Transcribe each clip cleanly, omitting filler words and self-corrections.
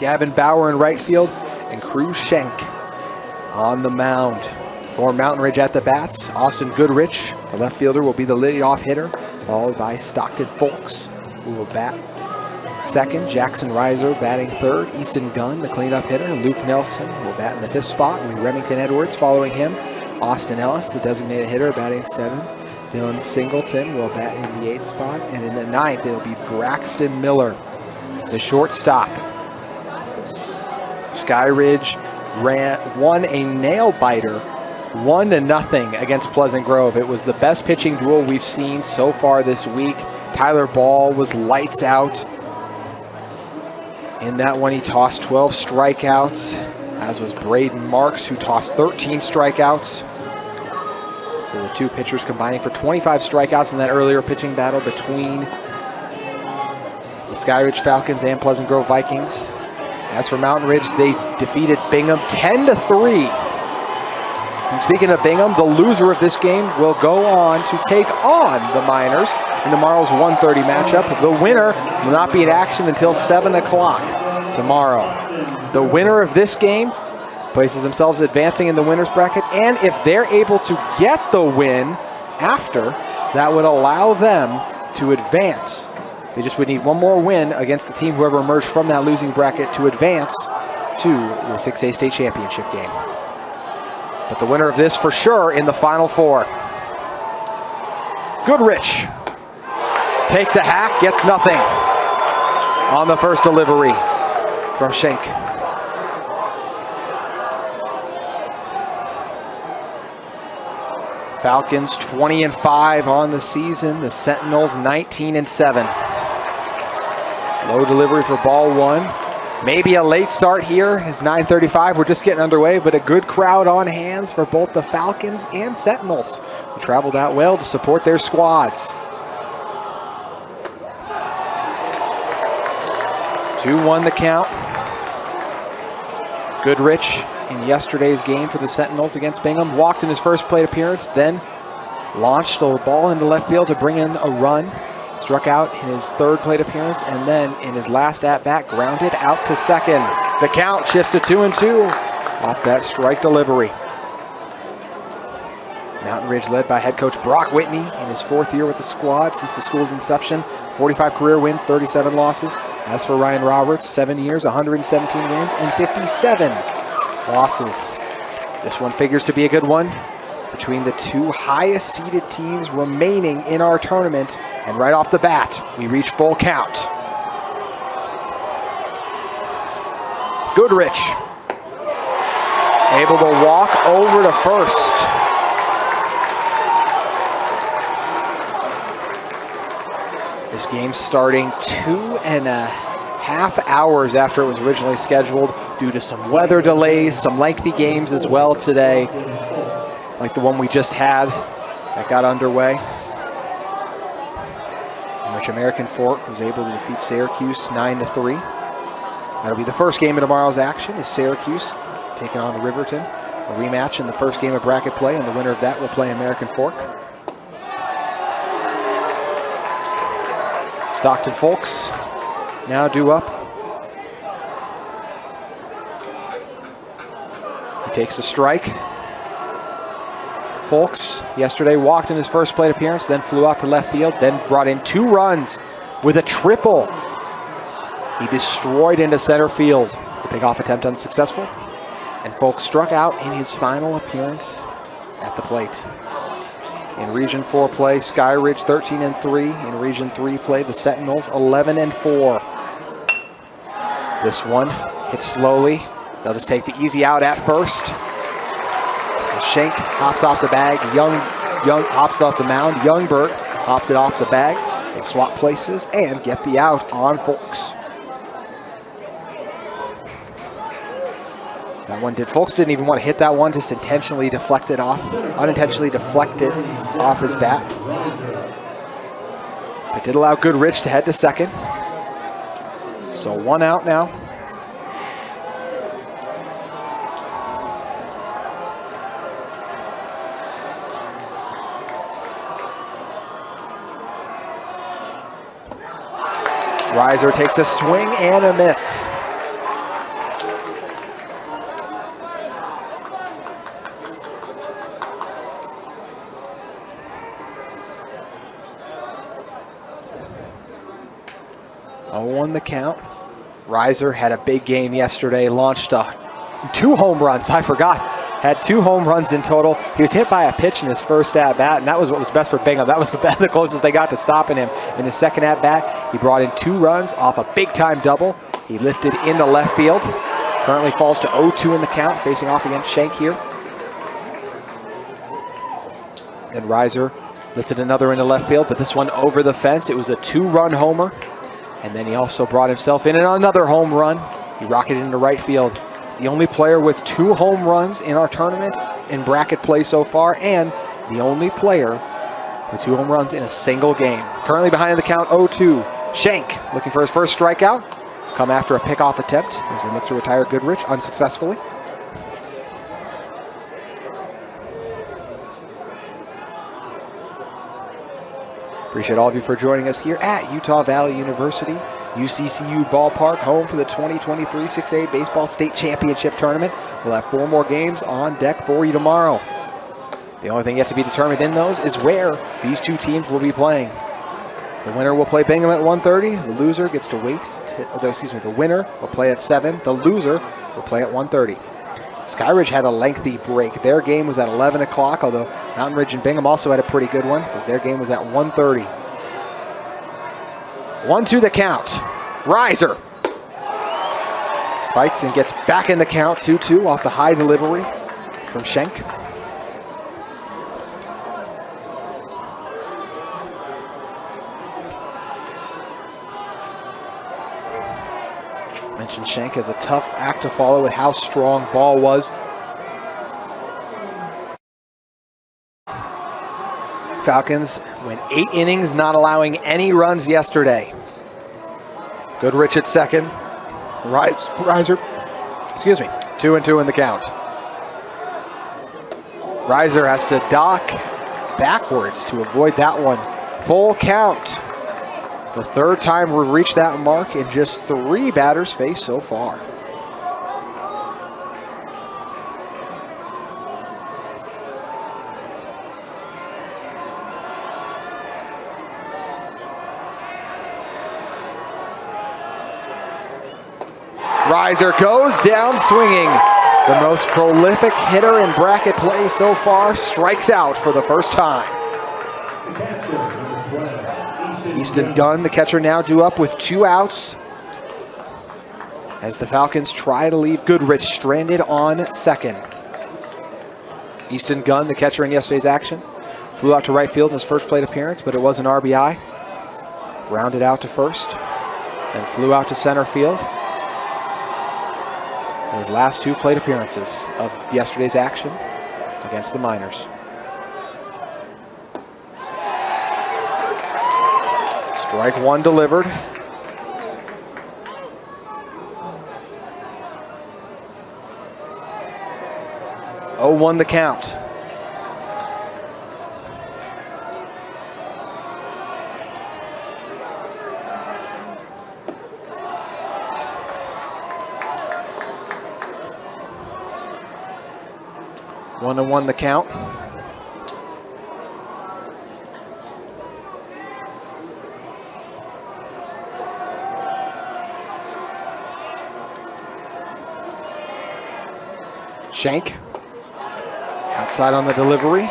Gavin Bauer in right field, and Cruz Schenk on the mound. For Mountain Ridge at the bats, Austin Goodrich, the left fielder, will be the leadoff hitter, followed by Stockton Folks, who will bat second. Jackson Reiser batting third. Easton Gunn, the cleanup hitter. Luke Nelson will bat in the fifth spot, with Remington Edwards following him. Austin Ellis, the designated hitter, batting seventh. Dylan Singleton will bat in the eighth spot. And in the ninth, it'll be Braxton Miller, the shortstop. Skyridge won a nail-biter 1-0 against Pleasant Grove. It was the best pitching duel we've seen so far this week. Tyler Ball was lights out. In that one, he tossed 12 strikeouts, as was Braden Marks, who tossed 13 strikeouts. So the two pitchers combining for 25 strikeouts in that earlier pitching battle between the Skyridge Falcons and Pleasant Grove Vikings. As for Mountain Ridge, they defeated Bingham 10-3. And speaking of Bingham, the loser of this game will go on to take on the Miners in tomorrow's 1:30 matchup. The winner will not be in action until 7 o'clock tomorrow. The winner of this game places themselves advancing in the winner's bracket, and if they're able to get the win after, that would allow them to advance. They just would need one more win against the team, whoever emerged from that losing bracket, to advance to the 6A state championship game. But the winner of this for sure in the Final Four. Goodrich takes a hack, gets nothing on the first delivery from Schenk. Falcons 20-5 on the season. The Sentinels 19-7. Low delivery for ball one. Maybe a late start here. It's 9:35. We're just getting underway, but a good crowd on hands for both the Falcons and Sentinels, who traveled out well to support their squads. 2-1 the count. Goodrich in yesterday's game for the Sentinels against Bingham walked in his first plate appearance, then launched a ball into left field to bring in a run. Struck out in his third plate appearance, and then in his last at-bat, grounded out to second. The count shifts to 2-2 off that strike delivery. Mountain Ridge led by head coach Brock Whitney in his fourth year with the squad since the school's inception. 45 career wins, 37 losses. As for Ryan Roberts, 7 years, 117 wins, and 57 losses. This one figures to be a good one between the two highest seeded teams remaining in our tournament. And right off the bat, we reach full count. Goodrich able to walk over to first. This game starting 2.5 hours after it was originally scheduled due to some weather delays, some lengthy games as well today, like the one we just had that got underway, in which American Fork was able to defeat Syracuse 9-3. That'll be the first game of tomorrow's action, is Syracuse taking on Riverton. A rematch in the first game of bracket play, and the winner of that will play American Fork. Stockton Folks now due up. He takes a strike. Folks yesterday walked in his first plate appearance, then flew out to left field, then brought in 2 runs with a triple. He destroyed into center field. The pickoff attempt unsuccessful, and Folks struck out in his final appearance at the plate. In Region 4 play, Skyridge 13-3. In Region 3 play, the Sentinels 11-4. This one hits slowly. They'll just take the easy out at first. Schenk hops off the bag. Young hops off the mound. Youngberg hopped it off the bag. They swap places and get the out on Folks. That one Folks didn't even want to hit that one, just unintentionally deflected off his bat. It did allow Goodrich to head to second. So 1 out now. Reiser takes a swing and a miss. 0-1 the count. Riser had a big game yesterday, launched 2 home runs, I forgot. Had 2 home runs in total. He was hit by a pitch in his first at-bat, and that was what was best for Bingham. That was the closest they got to stopping him. In his second at-bat, he brought in 2 runs off a big-time double. He lifted into left field. Currently falls to 0-2 in the count, facing off against Shank here. Then Riser lifted another into left field, but this one over the fence. It was a 2-run homer. And then he also brought himself in another home run. He rocketed into right field. He's the only player with 2 home runs in our tournament in bracket play so far, and the only player with 2 home runs in a single game. Currently behind the count, 0-2. Shank looking for his first strikeout. Come after a pickoff attempt as they look to retire Goodrich unsuccessfully. Appreciate all of you for joining us here at Utah Valley University, UCCU Ballpark, home for the 2023 6A Baseball State Championship Tournament. We'll have 4 more games on deck for you tomorrow. The only thing yet to be determined in those is where these 2 teams will be playing. The winner will play Bingham at 1:30. The loser gets to wait. The winner will play at 7. The loser will play at 1:30. Skyridge had a lengthy break. Their game was at 11 o'clock, although Mountain Ridge and Bingham also had a pretty good one because their game was at 1:30. 1-2 the count. Riser fights and gets back in the count, 2-2 off the high delivery from Schenk. Mentioned Schenk has a tough act to follow with how strong ball was. Falcons went 8 innings, not allowing any runs yesterday. Goodrich at second. Riser, 2-2 in the count. Riser has to dock backwards to avoid that one. Full count. The 3rd time we've reached that mark in just 3 batters faced so far. Riser goes down swinging. The most prolific hitter in bracket play so far strikes out for the first time. Easton Gunn, the catcher, now due up with 2 outs as the Falcons try to leave Goodrich stranded on second. Easton Gunn, the catcher in yesterday's action, flew out to right field in his first plate appearance, but it was an RBI. Grounded out to first and flew out to center field. His last 2 plate appearances of yesterday's action against the Miners. Strike 1 delivered. Oh, 0-1 the count. One and 1 the count. Shank outside on the delivery,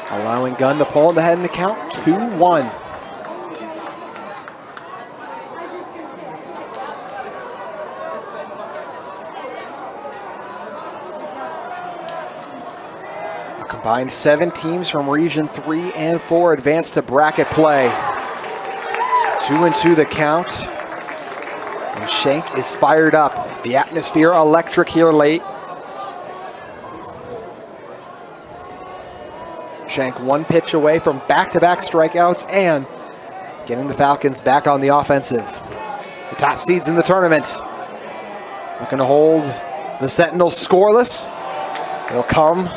allowing Gunn to pull in the head in the count, 2-1. A combined 7 teams from Region 3 and 4 advance to bracket play. 2-2 the count. And Shank is fired up. The atmosphere electric here late. Shank 1 pitch away from back-to-back strikeouts and getting the Falcons back on the offensive. The top seeds in the tournament looking to hold the Sentinels scoreless. They'll come,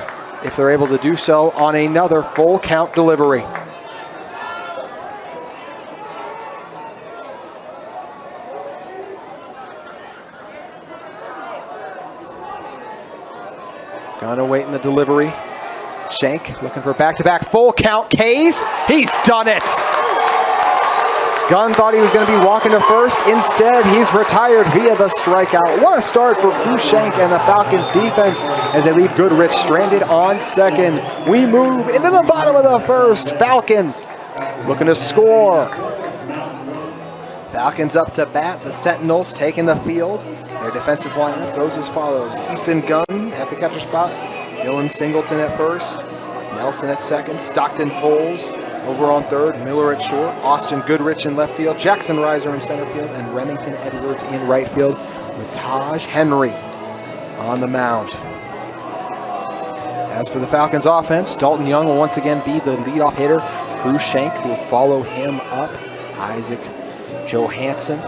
if they're able to do so, on another full count delivery. Gunn awaiting the delivery. Shank looking for back-to-back full count Ks. He's done it. Gunn thought he was going to be walking to first. Instead, he's retired via the strikeout. What a start for Shank and the Falcons defense as they leave Goodrich stranded on second. We move into the bottom of the first. Falcons looking to score. Falcons up to bat. The Sentinels taking the field. Their defensive lineup goes as follows. Easton Gunn at the catcher spot. Dylan Singleton at first. Nelson at second. Stockton Foles over on third. Miller at short. Austin Goodrich in left field. Jackson Reiser in center field. And Remington Edwards in right field with Taj Henry on the mound. As for the Falcons offense, Dalton Young will once again be the leadoff hitter. Cruz Shank will follow him up. Isaac Johansson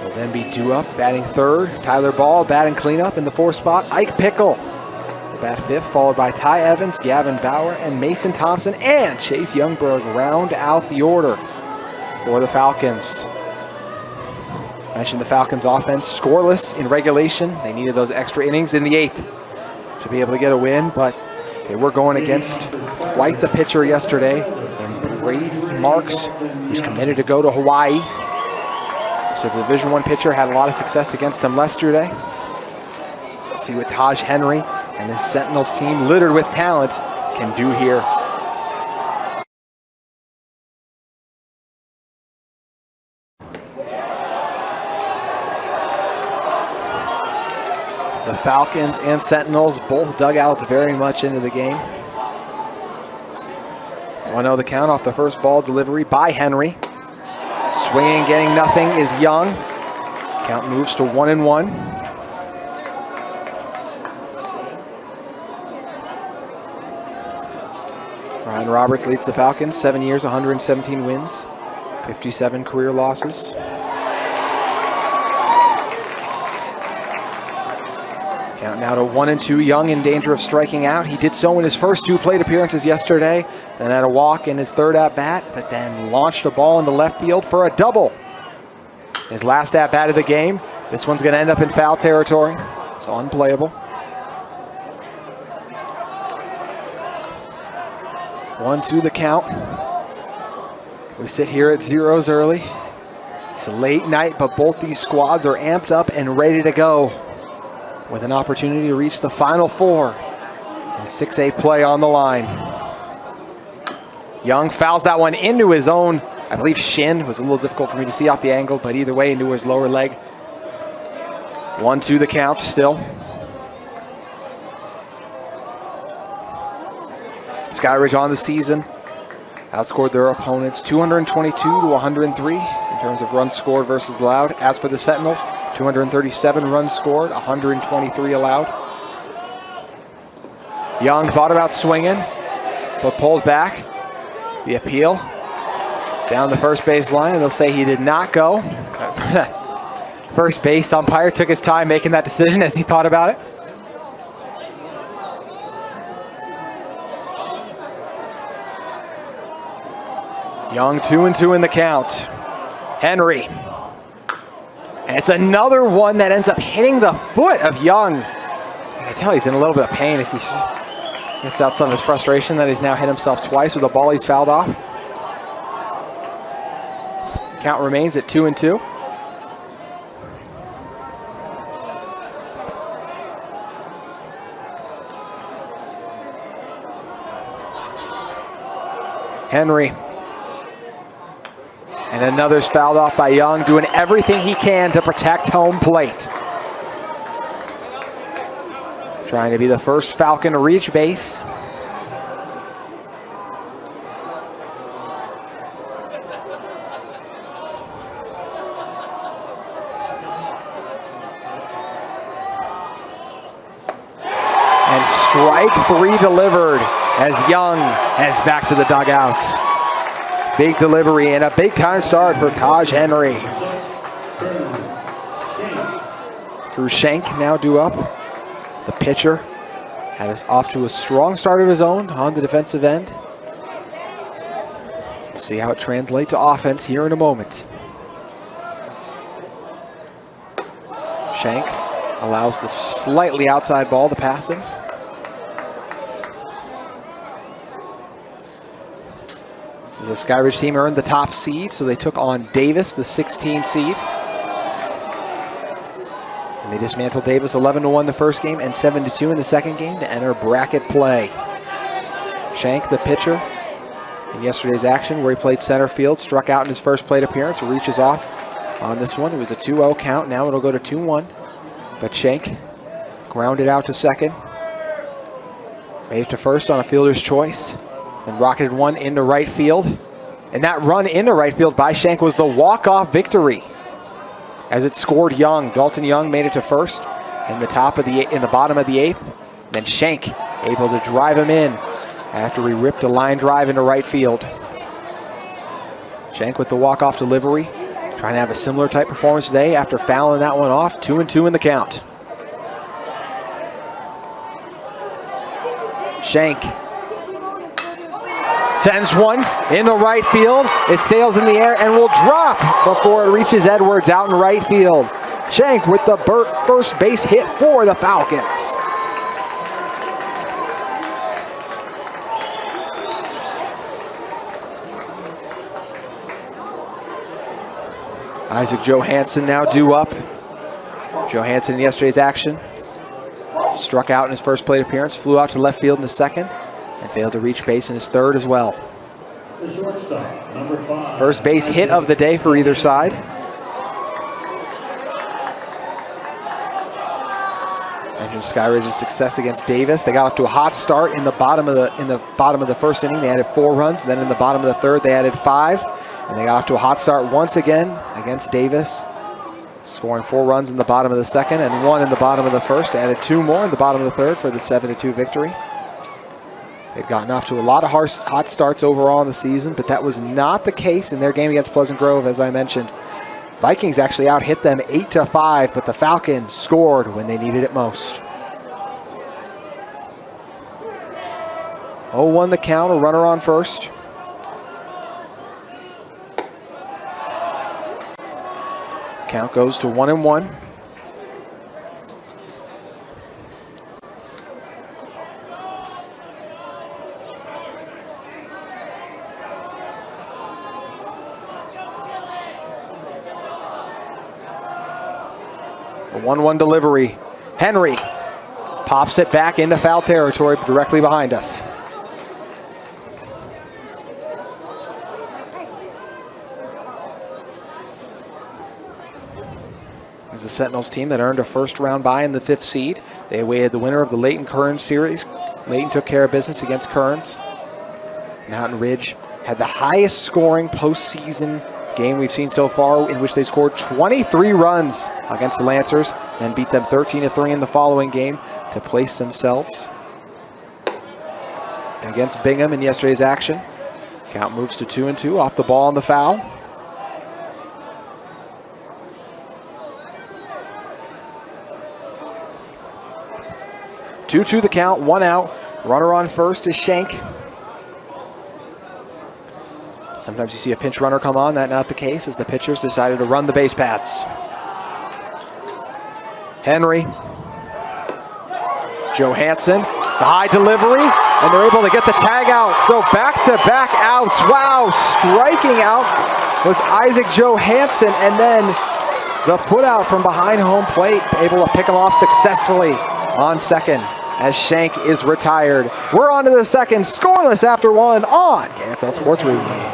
will then be due up, batting third. Tyler Ball batting cleanup in the fourth spot. Ike Pickle will bat fifth, followed by Ty Evans, Gavin Bauer, and Mason Thompson, and Chase Youngberg round out the order for the Falcons. I mentioned the Falcons offense scoreless in regulation. They needed those extra innings in the eighth to be able to get a win, but they were going against quite the pitcher yesterday, and Brady Marks, who's committed to go to Hawaii. So the Division I pitcher had a lot of success against him yesterday. We'll see what Taj Henry and this Sentinels team, littered with talent, can do here. The Falcons and Sentinels, both dugouts very much into the game. 1-0 the count off the first ball delivery by Henry. Swinging, getting nothing is Young. Count moves to 1-1. Ryan Roberts leads the Falcons, 7 years, 117 wins, 57 career losses. Count now to 1-2. Young in danger of striking out. He did so in his first two plate appearances yesterday, then had a walk in his third at-bat, but then launched a ball into left field for a double. His last at-bat of the game. This one's going to end up in foul territory, so unplayable. 1-2 the count. We sit here at zeros early. It's a late night, but both these squads are amped up and ready to go, with an opportunity to reach the Final Four and 6A play on the line. Young fouls that one into his own, I believe, shin. It was a little difficult for me to see off the angle, but either way, into his lower leg. 1-2 the count still. Skyridge on the season outscored their opponents 222 to 103 in terms of runs scored versus allowed. As for the Sentinels, 237 runs scored, 123 allowed. Young thought about swinging, but pulled back. The appeal down the first base line, and they'll say he did not go. First base umpire took his time making that decision as he thought about it. Young 2-2 in the count. Henry. And it's another one that ends up hitting the foot of Young. I can tell he's in a little bit of pain as he gets out some of his frustration that he's now hit himself twice with a ball he's fouled off. Count remains at 2-2. Henry. And another's fouled off by Young, doing everything he can to protect home plate. Trying to be the first Falcon to reach base. And strike three delivered as Young heads back to the dugout. Big delivery and a big time start for Taj Henry. Cruz Shank now due up. The pitcher had us off to a strong start of his own on the defensive end. We'll see how it translates to offense here in a moment. Shank allows the slightly outside ball to pass him. The Skyridge team earned the top seed, so they took on Davis, the 16 seed. And they dismantled Davis 11-1 the first game and 7-2 in the second game to enter bracket play. Shank, the pitcher, in yesterday's action where he played center field, struck out in his first plate appearance, reaches off on this one. It was a 2-0 count. Now it'll go to 2-1. But Shank grounded out to second. Made it to first on a fielder's choice. Then rocketed one into right field. And that run into right field by Shank was the walk-off victory, as it scored Young. Dalton Young made it to first in the bottom of the eighth. Then Shank able to drive him in after he ripped a line drive into right field. Shank with the walk-off delivery, trying to have a similar type performance today after fouling that one off. 2-2 in the count. Shank sends one into right field. It sails in the air and will drop before it reaches Edwards out in right field. Shank with the first base hit for the Falcons. Isaac Johansson now due up. Johansson in yesterday's action struck out in his first plate appearance, flew out to left field in the second, and failed to reach base in his third as well. First base hit of the day for either side. Mentioned Skyridge's success against Davis. They got off to a hot start in the bottom of the first inning. They added 4 runs. Then in the bottom of the third, they added 5. And they got off to a hot start once again against Davis, scoring 4 runs in the bottom of the second and 1 in the bottom of the first. Added 2 more in the bottom of the third for the 7-2 victory. They've gotten off to a lot of hot starts overall in the season, but that was not the case in their game against Pleasant Grove, as I mentioned. Vikings actually out-hit them 8-5, but the Falcons scored when they needed it most. 0-1 the count, a runner on first. Count goes to 1-1. The 1-1 delivery. Henry pops it back into foul territory directly behind us. This is the Sentinels team that earned a first-round bye in the 5th seed. They awaited the winner of the Layton-Kearns series. Layton took care of business against Kearns. Mountain Ridge had the highest scoring postseason game we've seen so far, in which they scored 23 runs against the Lancers, then beat them 13-3 in the following game to place themselves against Bingham in yesterday's action. Count moves to 2-2 off the ball on the foul. Two the count, 1 out. Runner on first is Shank. Sometimes you see a pinch runner come on. That's not the case, as the pitchers decided to run the base paths. Henry. Johansson, the high delivery, and they're able to get the tag out. So back-to-back outs. Wow, striking out was Isaac Johansson, and then the put out from behind home plate, able to pick him off successfully on second as Shank is retired. We're on to the second, scoreless after 1 on KSL Sports Review.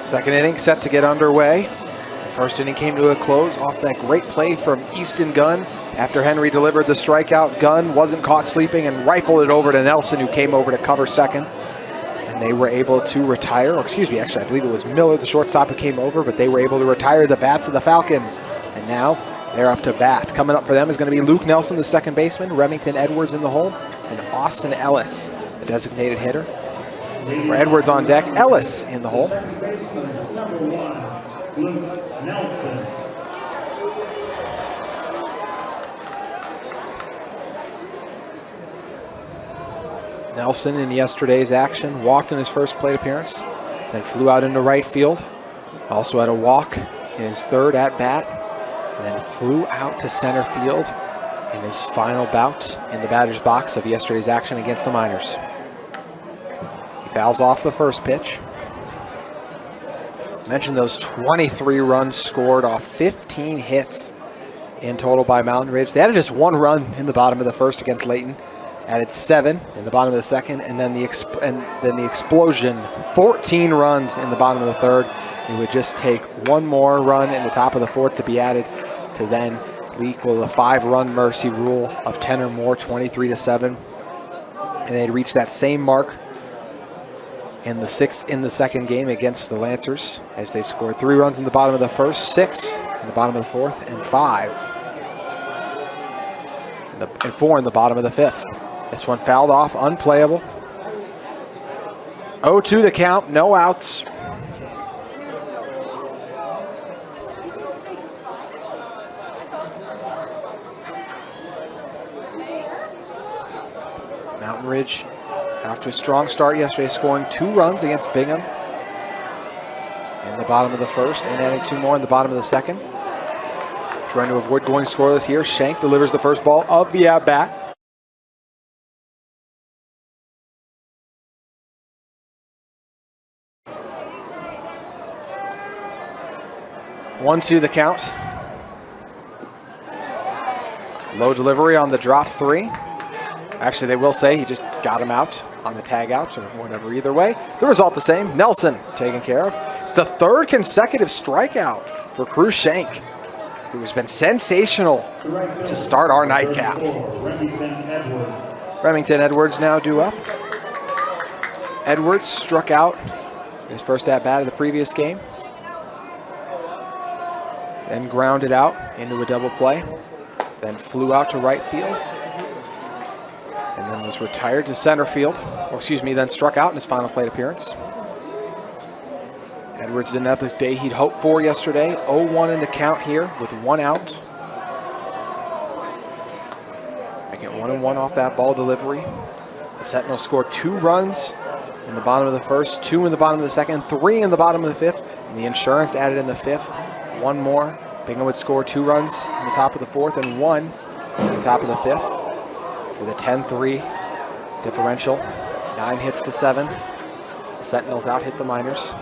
Second inning set to get underway. The first inning came to a close off that great play from Easton Gunn. After Henry delivered the strikeout, Gunn wasn't caught sleeping and rifled it over to Nelson, who came over to cover second. And and they were able to retire, or excuse me, actually I believe it was Miller, the shortstop, who came over, but they were able to retire the bats of the Falcons. And now they're up to bat. Coming up for them is going to be Luke Nelson, the second baseman, Remington Edwards in the hole, and Austin Ellis, the designated hitter. For Edwards on deck, Ellis in the hole. Nelson in yesterday's action walked in his first plate appearance, then flew out into right field. Also had a walk in his third at bat, and then flew out to center field in his final bout in the batter's box of yesterday's action against the Miners. He fouls off the first pitch. Mentioned those 23 runs scored off 15 hits in total by Mountain Ridge. They added just one run in the bottom of the first against Layton. Added 7 in the bottom of the second, and then the explosion, 14 runs in the bottom of the third. It would just take one more run in the top of the fourth to be added to then equal the 5-run mercy rule of 10 or more, 23-7. And they'd reach that same mark in the second game against the Lancers, as they scored 3 runs in the bottom of the first, 6 in the bottom of the fourth, and 4 in the bottom of the fifth. This one fouled off, unplayable. 0-2 the count, no outs. Mountain Ridge, after a strong start yesterday, scoring 2 runs against Bingham in the bottom of the first, and adding 2 more in the bottom of the second. Trying to avoid going scoreless here. Shank delivers the first ball of the at-bat. 1-2 the count. Low delivery on the drop 3. Actually, they will say he just got him out on the tag out, or whatever. Either way, the result the same. Nelson taken care of. It's the 3rd consecutive strikeout for Cruz Shank, who has been sensational to start our nightcap. Remington Edwards now due up. Edwards struck out in his first at-bat of the previous game, then grounded out into a double play, then flew out to right field, and then was retired to center field, then struck out in his final plate appearance. Edwards didn't have the day he'd hoped for yesterday. 0-1 in the count here with 1 out. Making it 1-1 off that ball delivery. The Sentinels scored 2 runs in the bottom of the first, 2 in the bottom of the second, 3 in the bottom of the fifth, and the insurance added in the fifth. 1 more. Bingham would score 2 runs in the top of the fourth and 1 in the top of the fifth with a 10-3 differential. 9 hits to 7. Sentinels out hit the Miners.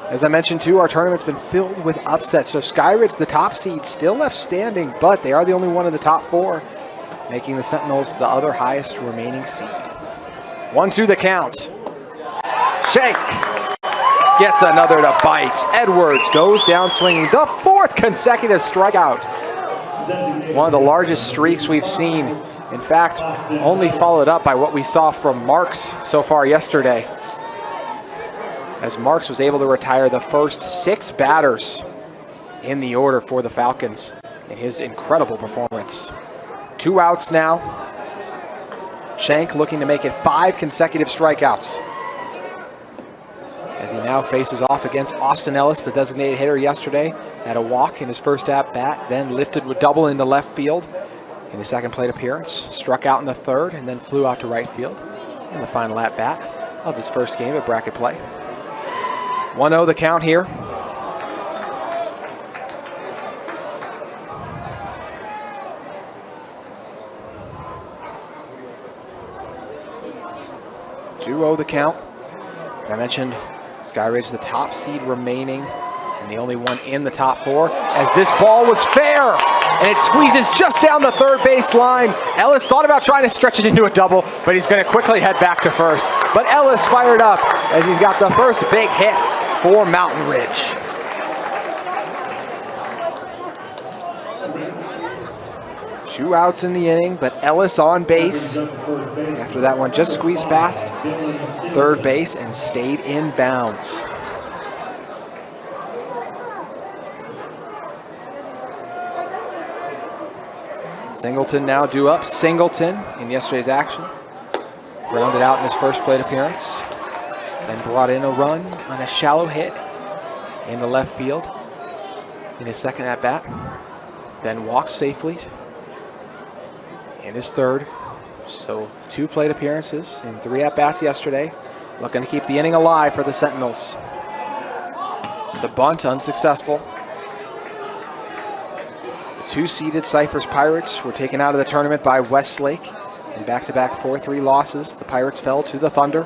As I mentioned too, our tournament's been filled with upsets. So Skyridge, the top seed, still left standing, but they are the only one in the top 4, making the Sentinels the other highest remaining seed. 1-2 the count. Shank gets another to bite. Edwards goes down swinging, the 4th consecutive strikeout. One of the largest streaks we've seen. In fact, only followed up by what we saw from Marks so far yesterday, as Marks was able to retire the first 6 batters in the order for the Falcons in his incredible performance. 2 outs now. Shank looking to make it 5 consecutive strikeouts, as he now faces off against Austin Ellis, the designated hitter yesterday. Had a walk in his first at-bat, then lifted with double into left field in his second plate appearance. Struck out in the third, and then flew out to right field in the final at-bat of his first game at bracket play. 1-0 the count here. The count. I mentioned Skyridge, the top seed remaining, and the only one in the top 4, as this ball was fair, and it squeezes just down the third base line. Ellis thought about trying to stretch it into a double, but he's going to quickly head back to first. But Ellis fired up as he's got the first big hit for Mountain Ridge. 2 outs in the inning, but Ellis on base. After that one, just squeezed past third base and stayed in bounds. Singleton now due up. Singleton in yesterday's action. Grounded out in his first plate appearance. Then brought in a run on a shallow hit in the left field in his second at-bat. Then walked safely in his third. So 2 plate appearances in 3 at-bats yesterday. Looking to keep the inning alive for the Sentinels. The bunt unsuccessful. The 2-seeded Cyphers Pirates were taken out of the tournament by Westlake. In back-to-back 4-3 losses, the Pirates fell to the Thunder.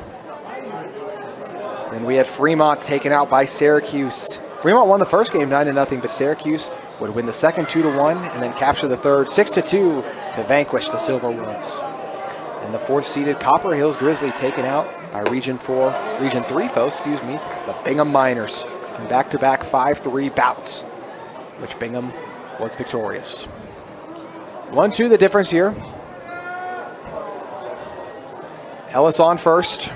Then we had Fremont taken out by Syracuse. Fremont won the first game 9-0, but Syracuse would win the second 2-1 and then capture the third 6-2 to vanquish the Silver Wolves. And the 4th-seeded Copper Hills Grizzly taken out by Region 3 foe, the Bingham Miners, in back-to-back 5-3 bouts, which Bingham was victorious. 1-2 the difference here. Ellis on first.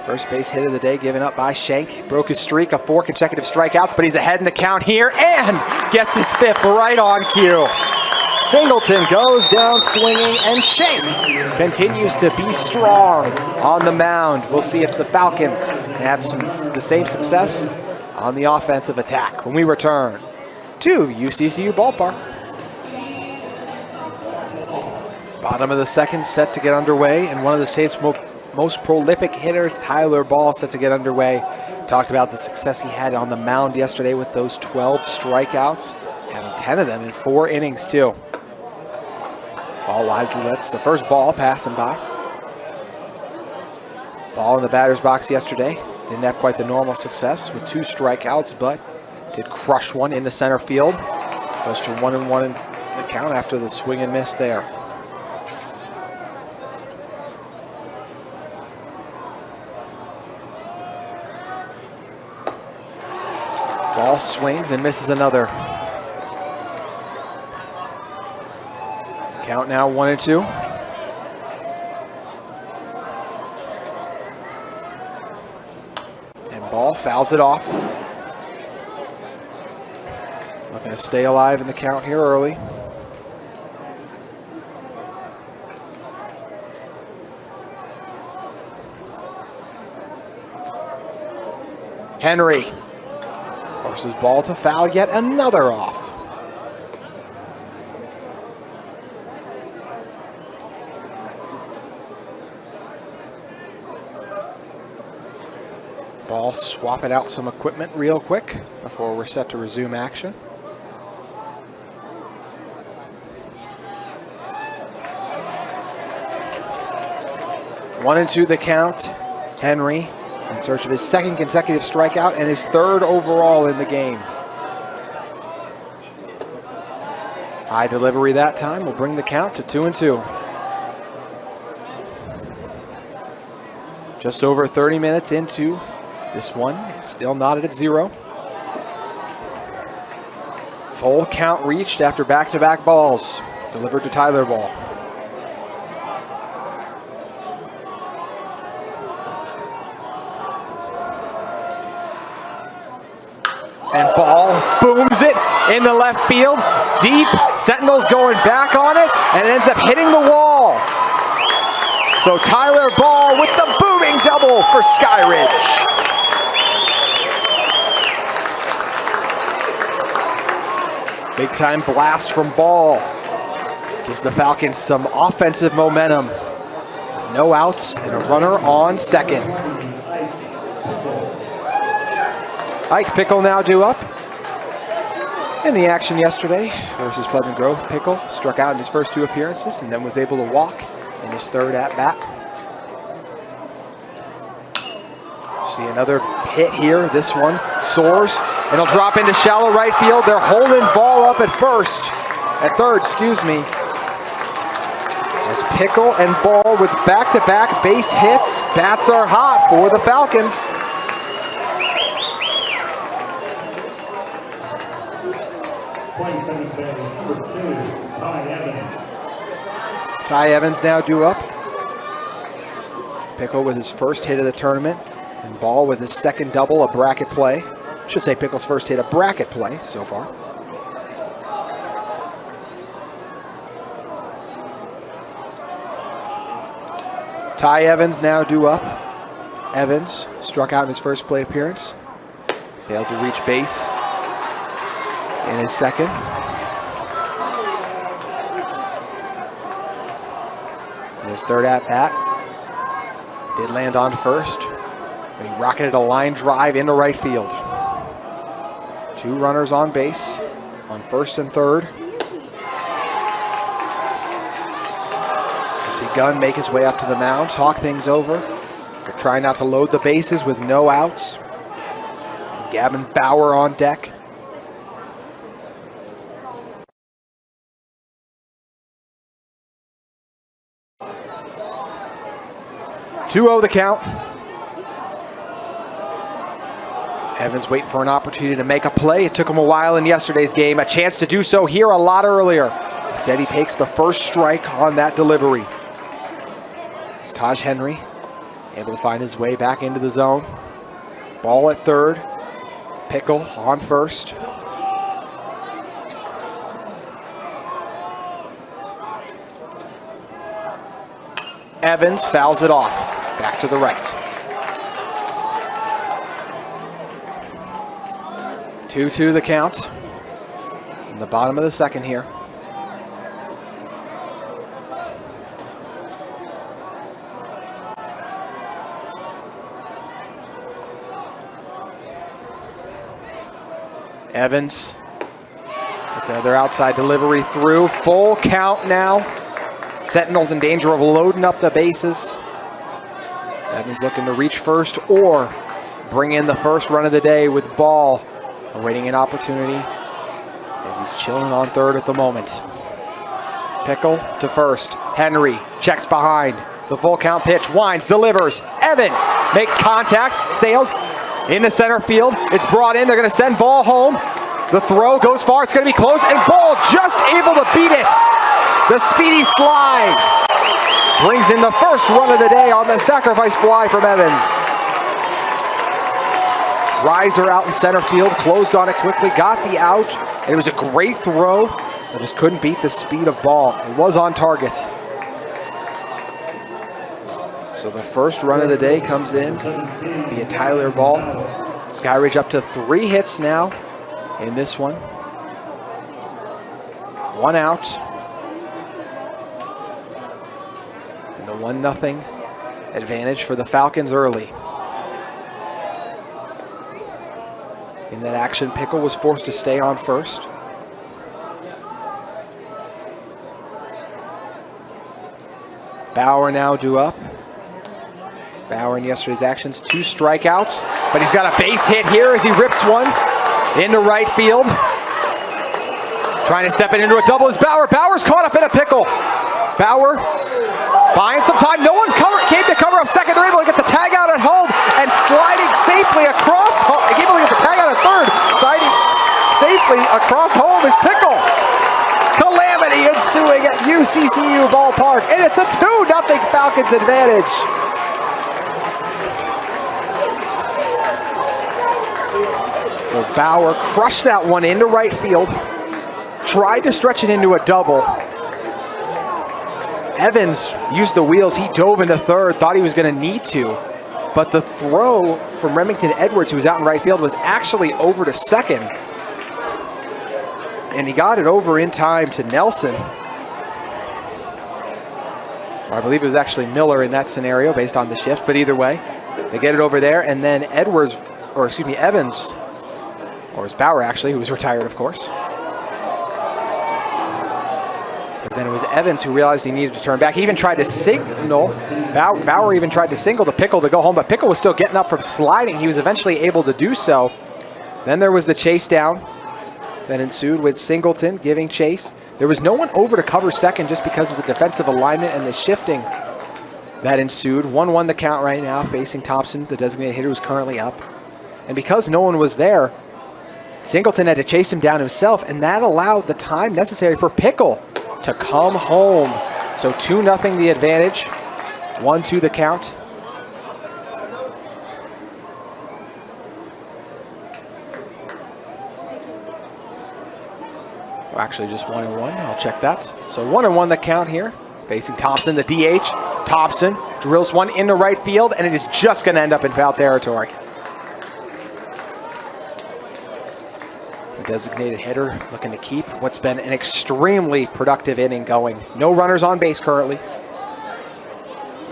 First base hit of the day given up by Shank. Broke his streak of 4 consecutive strikeouts, but he's ahead in the count here and gets his 5th right on cue. Singleton goes down swinging, and Shank continues to be strong on the mound. We'll see if the Falcons have the same success on the offensive attack when we return to UCCU Ballpark. Bottom of the second set to get underway, and one of the state's most prolific hitters, Tyler Ball, set to get underway. Talked about the success he had on the mound yesterday with those 12 strikeouts, having 10 of them in 4 innings too. Ball wisely lets the first ball pass him by. Ball in the batter's box yesterday. Didn't have quite the normal success with 2 strikeouts, but did crush one into center field. Goes to 1-1 in the count after the swing and miss there. Ball swings and misses another. Count now 1-2. And Ball fouls it off. Looking to stay alive in the count here early. Henry forces Ball to foul, yet another off. Ball swapping out some equipment real quick before we're set to resume action. One and two the count. Henry in search of his 2nd consecutive strikeout and his 3rd overall in the game. High delivery that time will bring the count to 2-2. Just over 30 minutes into this one. It's still knotted at 0. Full count reached after back-to-back balls delivered to Tyler Ball. And Ball booms it into left field, deep. Sentinels going back on it, and it ends up hitting the wall. So Tyler Ball with the booming double for Skyridge. Big time blast from Ball. Gives the Falcons some offensive momentum. No outs and a runner on second. Ike Pickle now due up. In the action yesterday versus Pleasant Grove, Pickle struck out in his first 2 appearances and then was able to walk in his 3rd at-bat. See another hit here. This one soars and it'll drop into shallow right field. They're holding Ball up at third, As Pickle and Ball with back-to-back base hits. Bats are hot for the Falcons. Ty Evans now due up. Pickle with his first hit of the tournament, and Ball with his second double, a bracket play. Should say Pickle's first hit, a bracket play so far. Ty Evans now due up. Evans struck out in his first plate appearance. Failed to reach base in his second. In his third at-bat, did land on first, but he rocketed a line drive into right field. 2 runners on base on first and third. You see Gunn make his way up to the mound, talk things over. They're trying not to load the bases with no outs. Gavin Bauer on deck. (2-0) the count. Evans waiting for an opportunity to make a play. It took him a while in yesterday's game. A chance to do so here a lot earlier. Instead, he takes the first strike on that delivery. It's Taj Henry able to find his way back into the zone. Ball at third. Pickle on first. Evans fouls it off. Back to the right. 2-2 the count. In the bottom of the second here. Evans gets another outside delivery through. Full count now. Sentinels in danger of loading up the bases. Evans looking to reach first or bring in the first run of the day with Ball awaiting an opportunity as he's chilling on third at the moment. Pickle to first. Henry checks behind. The full count pitch. Winds, delivers. Evans makes contact. Sails into center field. It's brought in. They're going to send Ball home. The throw goes far. It's going to be close. And Ball just able to beat it. The speedy slide brings in the first run of the day on the sacrifice fly from Evans. Riser out in center field, closed on it quickly, got the out, and it was a great throw, but just couldn't beat the speed of Ball. It was on target. So the first run of the day comes in via Tyler Ball. Skyridge up to 3 hits now in this one. 1 out. And the 1-0 advantage for the Falcons early. In that action, Pickle was forced to stay on first. Bauer now due up. Bauer in yesterday's actions, 2 strikeouts, but he's got a base hit here as he rips one into right field. Trying to step it into a double is Bauer. Bauer's caught up in a pickle. Bauer buying some time. No one's came to cover up second. They're able to get the tag out at home and sliding safely across home. Able to get the tag out at third. Sliding safely across home is Pickle. Calamity ensuing at UCCU Ballpark, and it's a 2-0 Falcons advantage. So Bauer crushed that one into right field. Tried to stretch it into a double. Evans used the wheels. He dove into third, thought he was going to need to. But the throw from Remington Edwards, who was out in right field, was actually over to second. And he got it over in time to Nelson. Or I believe it was actually Miller in that scenario based on the shift, but either way, they get it over there. And then Evans, or it's Bauer actually, who was retired, of course. But then it was Evans who realized he needed to turn back. He even tried to signal. Bauer even tried to single the Pickle to go home, but Pickle was still getting up from sliding. He was eventually able to do so. Then there was the chase down that ensued with Singleton giving chase. There was no one over to cover second just because of the defensive alignment and the shifting that ensued. 1-1 the count right now, facing Thompson, the designated hitter who's currently up. And because no one was there, Singleton had to chase him down himself, and that allowed the time necessary for Pickle to come home. So 2-0 the advantage, 1-2 the count. Well, actually just 1-1, I'll check that. So 1-1 the count here. Facing Thompson, the DH. Thompson drills one into right field, and it is just gonna end up in foul territory. The designated hitter looking to keep what's been an extremely productive inning going. No runners on base currently.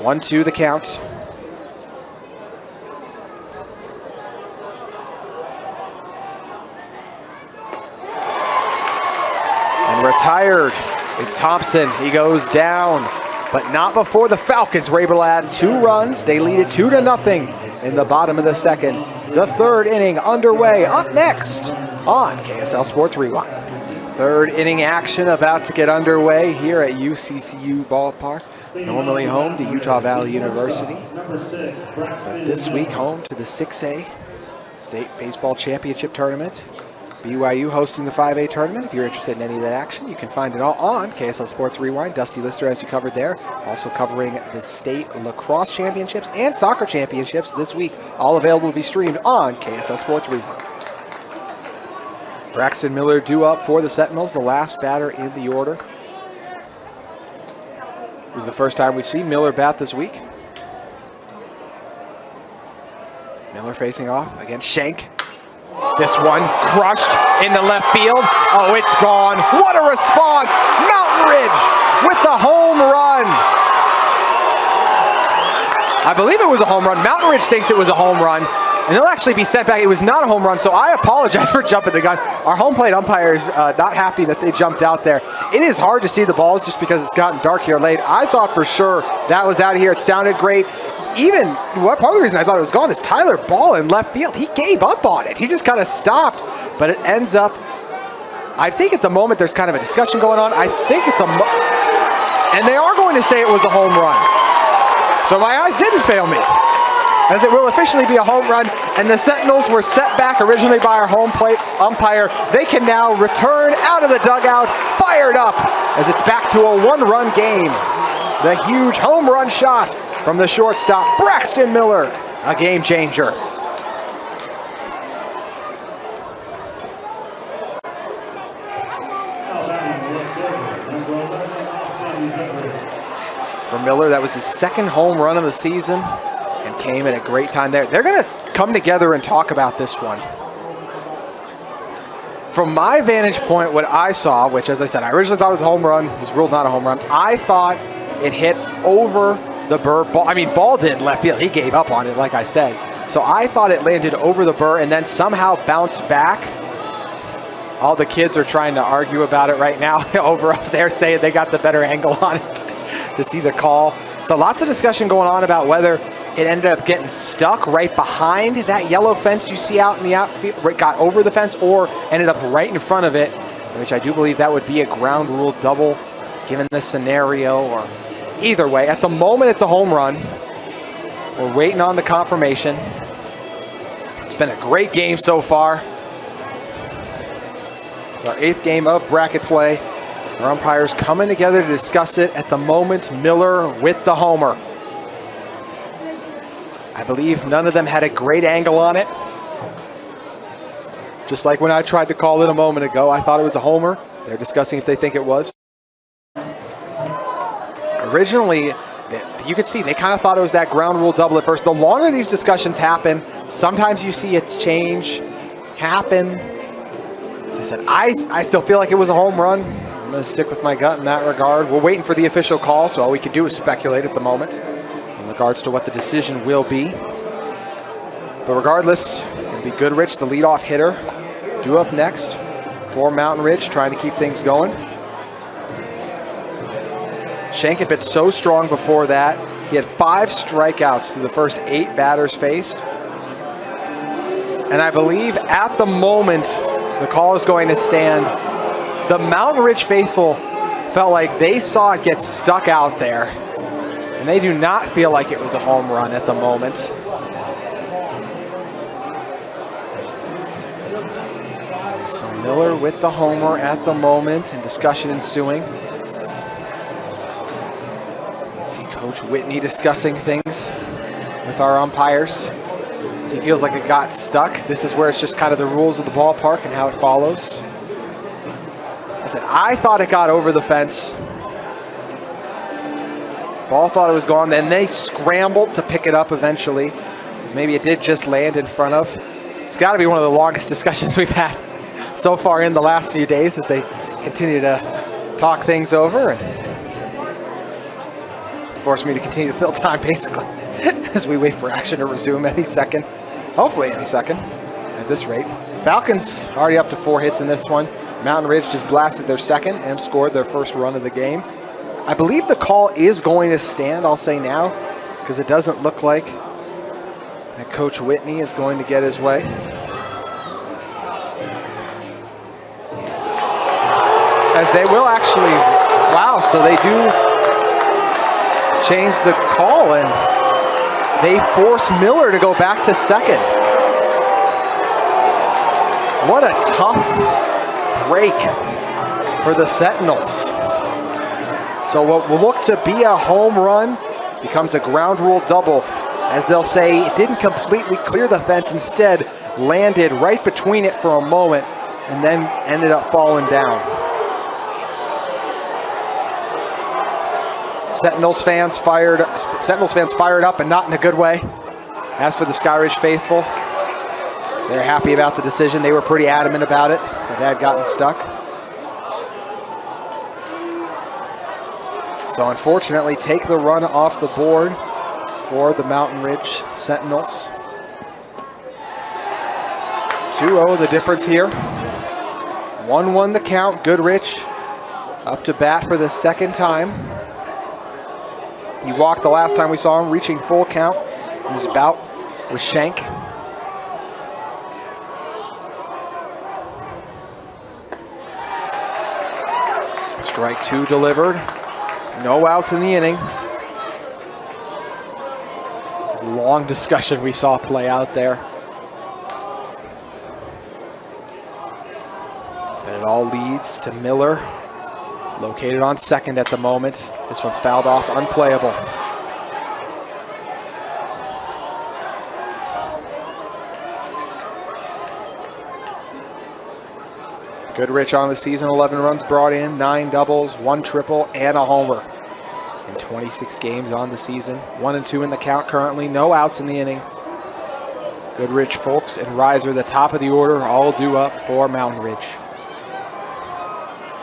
1-2 the count. And retired is Thompson. He goes down, but not before the Falcons were able to add 2 runs. They lead it 2-0 in the bottom of the second. The third inning underway. Up next on KSL Sports Rewind. Third inning action about to get underway here at UCCU Ballpark. Normally home to Utah Valley University, but this week home to the 6A State Baseball Championship Tournament. BYU hosting the 5A tournament. If you're interested in any of that action, you can find it all on KSL Sports Rewind. Dusty Lister has you covered there. Also covering the state lacrosse championships and soccer championships this week. All available to be streamed on KSL Sports Rewind. Braxton Miller due up for the Sentinels, the last batter in the order. It was the first time we've seen Miller bat this week. Miller facing off against Schenk. This one crushed into left field. Oh, it's gone. What a response. Mountain Ridge with the home run. I believe it was a home run. Mountain Ridge thinks it was a home run, and they'll actually be sent back. It was not a home run, so I apologize for jumping the gun. Our home plate umpire is not happy that they jumped out there. It is hard to see the balls just because it's gotten dark here late. I thought for sure that was out of here. It sounded great. Even, part of the reason I thought it was gone is Tyler Ball in left field. He gave up on it. He just kind of stopped, but it ends up, I think at the moment there's kind of a discussion going on. I think at the and they are going to say it was a home run. So my eyes didn't fail me, as it will officially be a home run, and the Sentinels were set back originally by our home plate umpire. They can now return out of the dugout, fired up, as it's back to a 1-run game. The huge home run shot from the shortstop, Braxton Miller, a game changer. For Miller, that was his second home run of the season and came at a great time there. They're going to come together and talk about this one. From my vantage point, what I saw, which as I said, I originally thought it was a home run, was ruled not a home run. I thought it hit over the Burr ball. I mean, Ball did left field. He gave up on it, like I said. So I thought it landed over the Burr and then somehow bounced back. All the kids are trying to argue about it right now over up there, saying they got the better angle on it to see the call. So lots of discussion going on about whether it ended up getting stuck right behind that yellow fence you see out in the outfield, got over the fence, or ended up right in front of it, which I do believe that would be a ground rule double given this scenario. Or either way, at the moment it's a home run. We're waiting on the confirmation. It's been a great game so far. It's our 8th game of bracket play. Our umpires coming together to discuss it. At the moment, Miller with the homer. I believe none of them had a great angle on it. Just like when I tried to call it a moment ago, I thought it was a homer. They're discussing if they think it was. Originally, you could see they kind of thought it was that ground rule double at first. The longer these discussions happen, sometimes you see a change happen. As I said, I still feel like it was a home run. I'm going to stick with my gut in that regard. We're waiting for the official call, so all we can do is speculate at the moment in regards to what the decision will be. But regardless, it'll be Goodrich, the leadoff hitter, due up next for Mountain Ridge, trying to keep things going. Schenk had been so strong before that. He had 5 strikeouts through the first 8 batters faced. And I believe at the moment the call is going to stand. The Mountain Ridge faithful felt like they saw it get stuck out there, and they do not feel like it was a home run at the moment. Miller with the homer at the moment, and discussion ensuing. You see Coach Whitney discussing things with our umpires. As he feels like it got stuck. This is where it's just kind of the rules of the ballpark and how it follows. I said, I thought it got over the fence. Ball thought it was gone. Then they scrambled to pick it up eventually, because maybe it did just land in front of. It's got to be one of the longest discussions we've had so far in the last few days as they continue to talk things over and force me to continue to fill time basically as we wait for action to resume any second. Hopefully any second at this rate. Falcons already up to 4 hits in this one. Mountain Ridge just blasted their second and scored their first run of the game. I believe the call is going to stand, I'll say now, because it doesn't look like that Coach Whitney is going to get his way. As they will actually, wow, so they do change the call and they force Miller to go back to second. What a tough break for the Sentinels. So what will look to be a home run becomes a ground rule double, as they'll say it didn't completely clear the fence, instead landed right between it for a moment and then ended up falling down. Sentinels fans fired up, and not in a good way. As for the Skyridge faithful, they're happy about the decision. They were pretty adamant about it, that had gotten stuck. So unfortunately, take the run off the board for the Mountain Ridge Sentinels. 2-0 the difference here. 1-1 the count. Goodrich up to bat for the second time. He walked the last time we saw him, reaching full count in his bout with Shank. Strike 2 delivered. No outs in the inning. This long discussion we saw play out there. But it all leads to Miller, located on second at the moment. This one's fouled off, unplayable. Goodrich on the season, 11 runs brought in, 9 doubles, 1 triple, and a homer in 26 games on the season. 1-2 in the count currently, no outs in the inning. Goodrich, Folks, and Reiser, the top of the order, all due up for Mountain Ridge.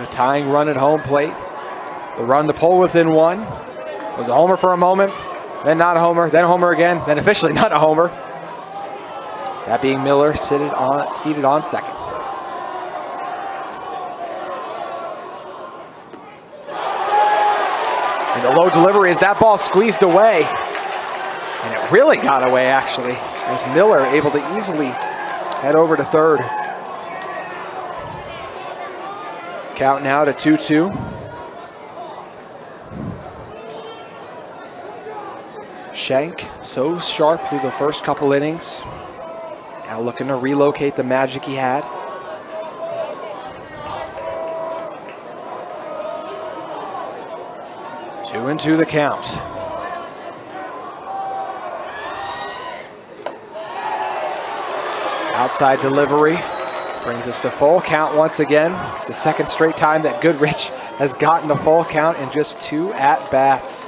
A tying run at home plate. The run to pull within 1. Was a homer for a moment, then not a homer, then a homer again, then officially not a homer. That being Miller, seated on second. And the low delivery as that ball squeezed away. And it really got away, actually, as Miller able to easily head over to third. Count now to 2-2. Shank so sharp through the first couple innings. Now looking to relocate the magic he had. Two and two the count. Outside delivery brings us to full count once again. It's the second straight time that Goodrich has gotten a full count in just 2 at-bats.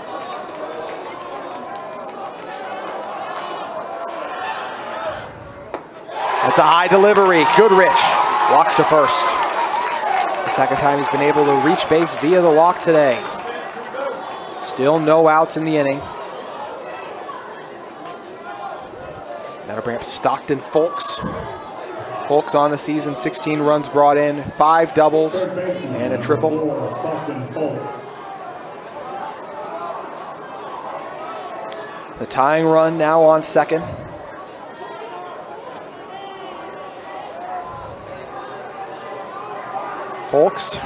That's a high delivery. Goodrich walks to first. The second time he's been able to reach base via the walk today. Still no outs in the inning. That'll bring up Stockton Folks. Folks on the season, 16 runs brought in, 5 doubles, and a triple. The tying run now on second. Folks.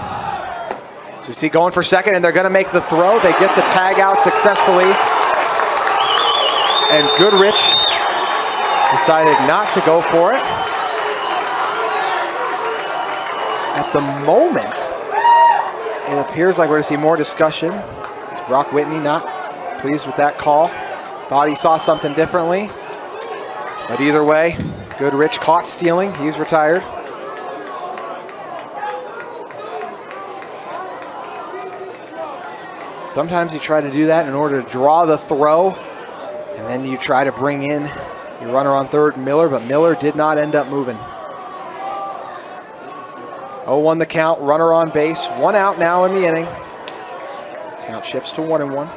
So you see going for second, and they're going to make the throw. They get the tag out successfully. And Goodrich decided not to go for it. At the moment, it appears like we're going to see more discussion. It's Brock Whitney not pleased with that call. Thought he saw something differently. But either way, Goodrich caught stealing. He's retired. Sometimes you try to do that in order to draw the throw, and then you try to bring in your runner on third, Miller, but Miller did not end up moving. 0-1 the count, runner on base, 1 out now in the inning. Count shifts to 1-1.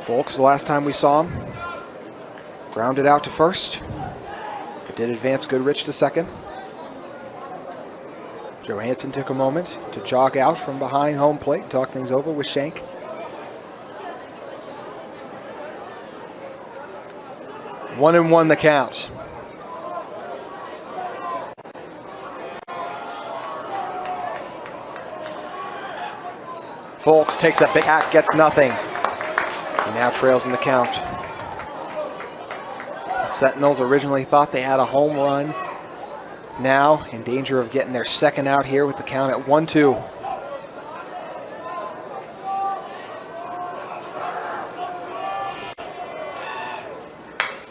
Folks, the last time we saw him, grounded out to first. It did advance Goodrich to second. Johansson took a moment to jog out from behind home plate, talk things over with Shank. One and one the count. Folks takes a big hack, gets nothing. He now trails in the count. The Sentinels originally thought they had a home run. Now in danger of getting their second out here with the count at 1-2.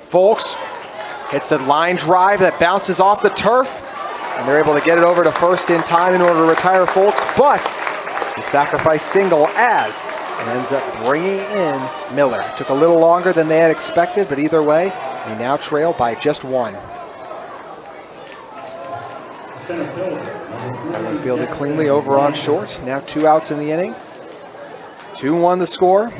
Folks hits a line drive that bounces off the turf, and they're able to get it over to first in time in order to retire Folks, but it's a sacrifice single as it ends up bringing in Miller. Took a little longer than they had expected, but either way, they now trail by just 1. Miller fielded cleanly over on short. Now 2 outs in the inning. 2-1 the score.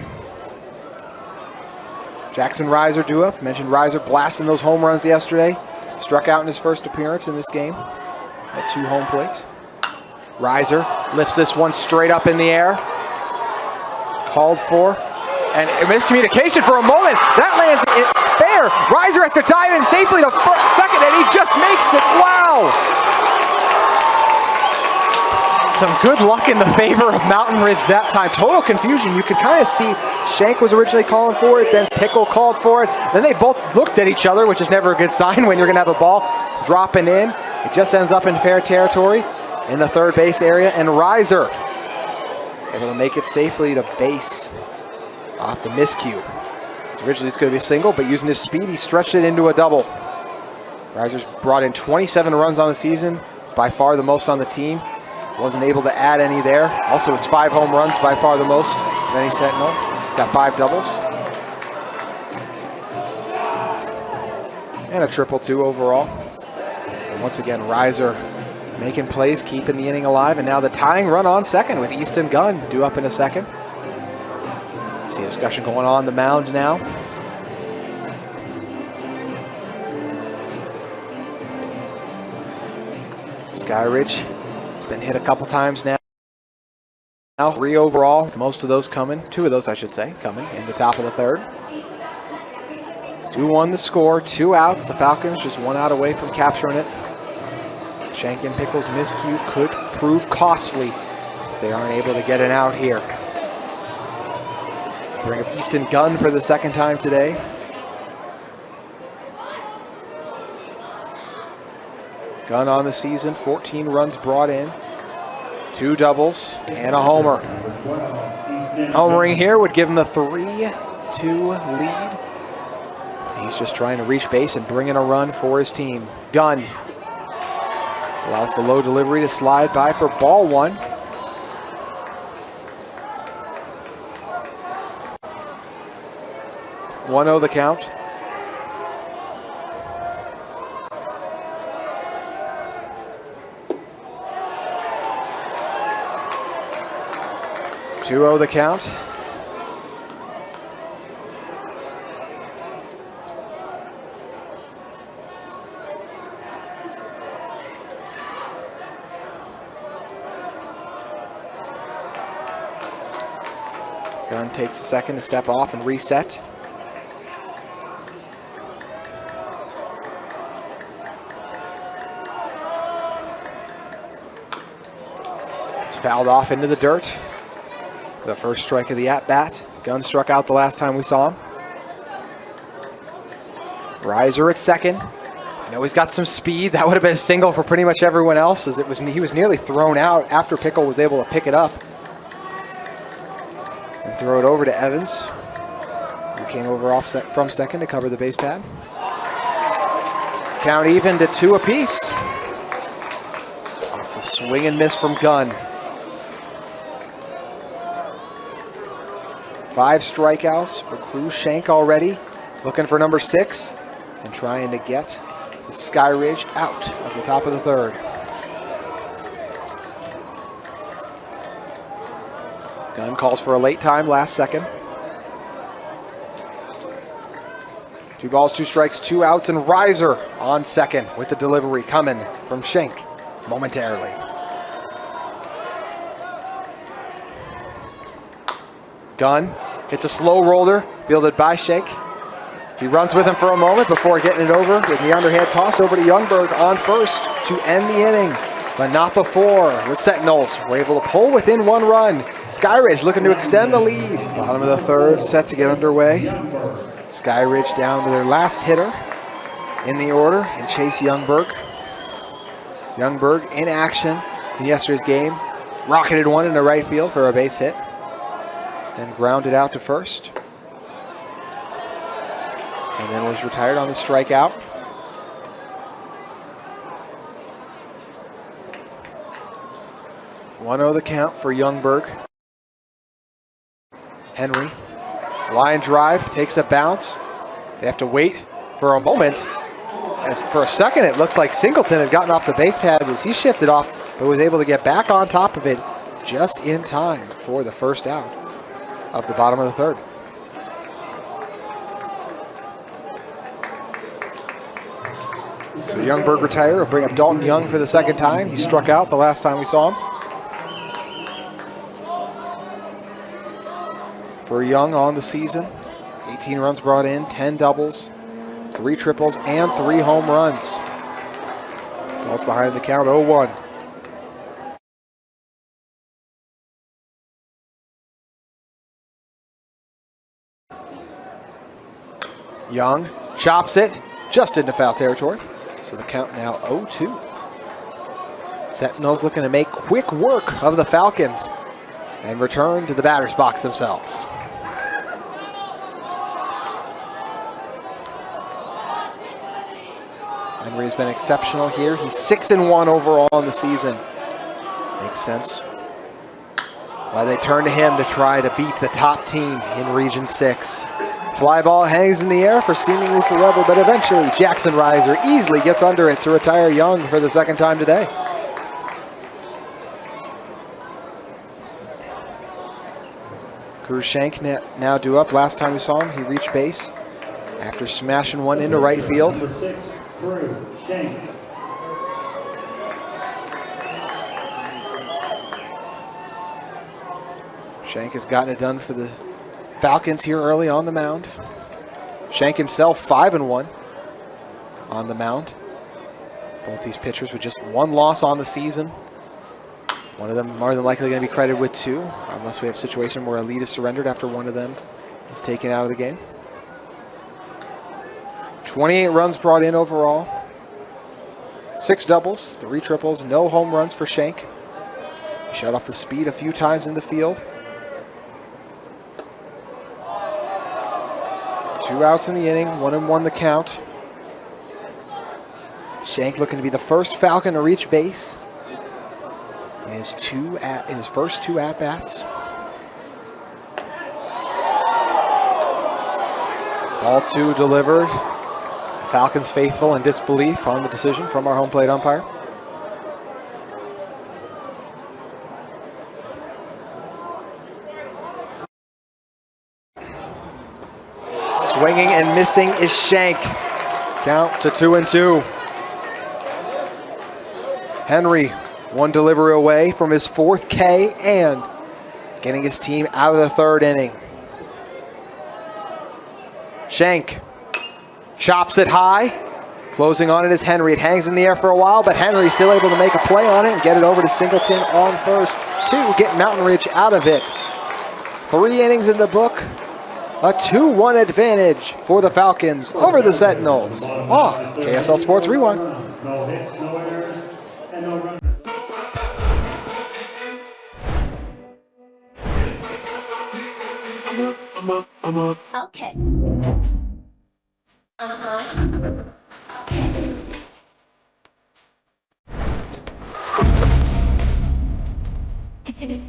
Jackson Reiser due up. Mentioned Reiser blasting those home runs yesterday. Struck out in his first appearance in this game at 2 home plates. Reiser lifts this one straight up in the air. Called for. And a miscommunication for a moment. That lands it fair. Reiser has to dive in safely to second, and he just makes it. Wow! Some good luck in the favor of Mountain Ridge that time. Total confusion. You could kind of see Shank was originally calling for it, then Pickle called for it. Then they both looked at each other, which is never a good sign when you're going to have a ball dropping in. It just ends up in fair territory in the third base area, and Reiser able to make it safely to base off the miscue. It's originally going to be a single, but using his speed, he stretched it into a double. Reiser's brought in 27 runs on the season. It's by far the most on the team. Wasn't able to add any there. Also, it's 5 home runs, by far the most of any Sentinel. He's got 5 doubles. And a 2-2 overall. And once again, Reiser making plays, keeping the inning alive. And now the tying run on second with Easton Gunn due up in a second. See a discussion going on the mound now. Skyridge. It's been hit a couple times now. 3 overall, most of those coming, 2 of those I should say, coming in the top of the third. 2-1 the score, 2 outs. The Falcons just 1 out away from capturing it. Shank and Pickle's miscue could prove costly if they aren't able to get an out here. Bring up Easton Gunn for the second time today. Gunn on the season, 14 runs brought in, 2 doubles, and a homer. Homering here would give him the 3-2 lead. He's just trying to reach base and bring in a run for his team. Gunn allows the low delivery to slide by for ball 1. One-0 the count. The count. Gunn takes a second to step off and reset. It's fouled off into the dirt. The first strike of the at-bat. Gunn struck out the last time we saw him. Reiser at second. You know, he's got some speed. That would have been a single for pretty much everyone else, as he was nearly thrown out after Pickle was able to pick it up and throw it over to Evans, who came over offset from second to cover the base pad. Count even to 2 apiece. Off the swing and miss from Gunn. 5 strikeouts for Cruz. Shank already looking for number 6 and trying to get the Skyridge out of the top of the third. Gunn calls for a late time last second. 2 balls, 2 strikes, 2 outs, and Reiser on second with the delivery coming from Shank momentarily. Gunn hits a slow roller, fielded by Shank. He runs with him for a moment before getting it over with the underhand toss over to Youngberg on first to end the inning, but not before the Sentinels were able to pull within 1 run. Skyridge looking to extend the lead. Bottom of the third, set to get underway. Skyridge down to their last hitter in the order, and Chase Youngberg. Youngberg in action in yesterday's game. Rocketed one into right field for a base hit, then grounded out to first. And then was retired on the strikeout. One-0 the count for Youngberg. Henry, line drive, takes a bounce. They have to wait for a moment. As for a second, it looked like Singleton had gotten off the base pads as he shifted off, but was able to get back on top of it just in time for the first out of the bottom of the third. So Youngberg retired. Will bring up Dalton Young for the second time. He struck out the last time we saw him. For Young on the season, 18 runs brought in, 10 doubles, 3 triples, and 3 home runs. Falls behind the count, 0-1. Young chops it just into foul territory. So the count now 0-2. Sentinels looking to make quick work of the Falcons and return to the batter's box themselves. Henry's been exceptional here. He's 6-1 overall in the season. Makes sense why they turn to him to try to beat the top team in Region 6. Fly ball hangs in the air for seemingly forever, but eventually Jackson Reiser easily gets under it to retire Young for the second time today. Cruz Shank now due up. Last time we saw him, he reached base after smashing one into right field. Shank has gotten it done for the Falcons here early on the mound. Shank himself 5-1 on the mound. Both these pitchers with just 1 loss on the season. One of them more than likely going to be credited with 2, unless we have a situation where a lead is surrendered after one of them is taken out of the game. 28 runs brought in overall. 6 doubles, 3 triples, no home runs for Shank. He shut off the speed a few times in the field. 2 outs in the inning, 1-1 the count. Shank looking to be the first Falcon to reach base in his first 2 at-bats. Ball 2 delivered. The Falcons faithful in disbelief on the decision from our home plate umpire. Swinging and missing is Shank. Count to 2-2. Henry, 1 delivery away from his 4th K and getting his team out of the 3rd inning. Shank chops it high. Closing on it is Henry. It hangs in the air for a while, but Henry's still able to make a play on it and get it over to Singleton on first to get Mountain Ridge out of it. 3 innings in the book A 2-1 advantage for the Falcons over the Sentinels. Off KSL Sports Rewind. No hits, no errors, and no runs. Okay. Okay.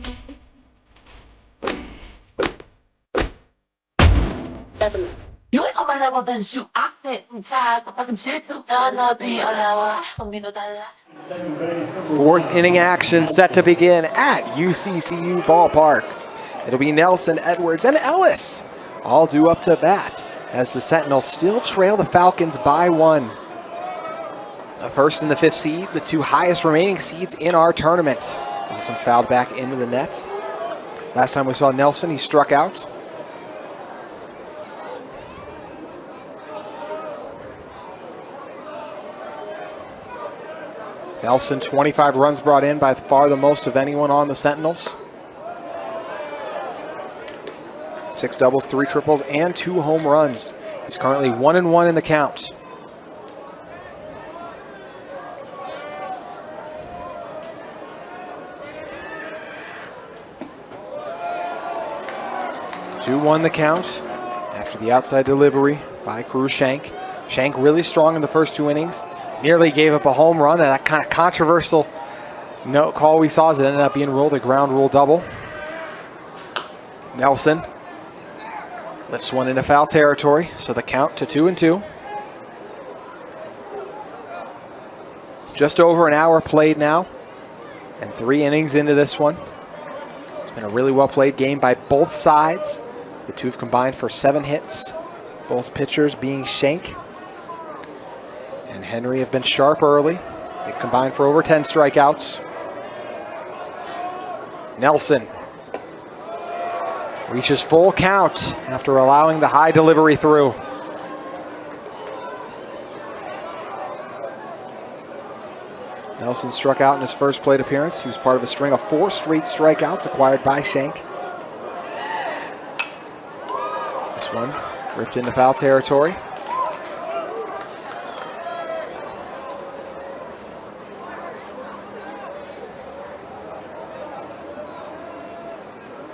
You ain't on my level, then shoot. I fit inside. The fucking shit to be allowed. Fourth inning action set to begin at UCCU Ballpark. It'll be Nelson, Edwards, and Ellis all due up to bat as the Sentinels still trail the Falcons by 1. The first and the 5th seed, the 2 highest remaining seeds in our tournament. This one's fouled back into the net. Last time we saw Nelson, he struck out. Nelson, 25 runs brought in, by far the most of anyone on the Sentinels. 6 doubles, 3 triples, and 2 home runs. He's currently 1-1 in the count. Two-1 the count after the outside delivery by Cruz Shank. Shank really strong in the first 2 innings. Nearly gave up a home run, and that kind of controversial no call we saw as it ended up being ruled a ground rule double. Nelson lifts one into foul territory, so the count to 2-2. Just over an hour played now, and 3 innings into this one. It's been a really well-played game by both sides. The 2 have combined for 7 hits, both pitchers being Shank and Henry have been sharp early. They've combined for over 10 strikeouts. Nelson reaches full count after allowing the high delivery through. Nelson struck out in his first plate appearance. He was part of a string of 4 straight strikeouts acquired by Shank. This one ripped into foul territory.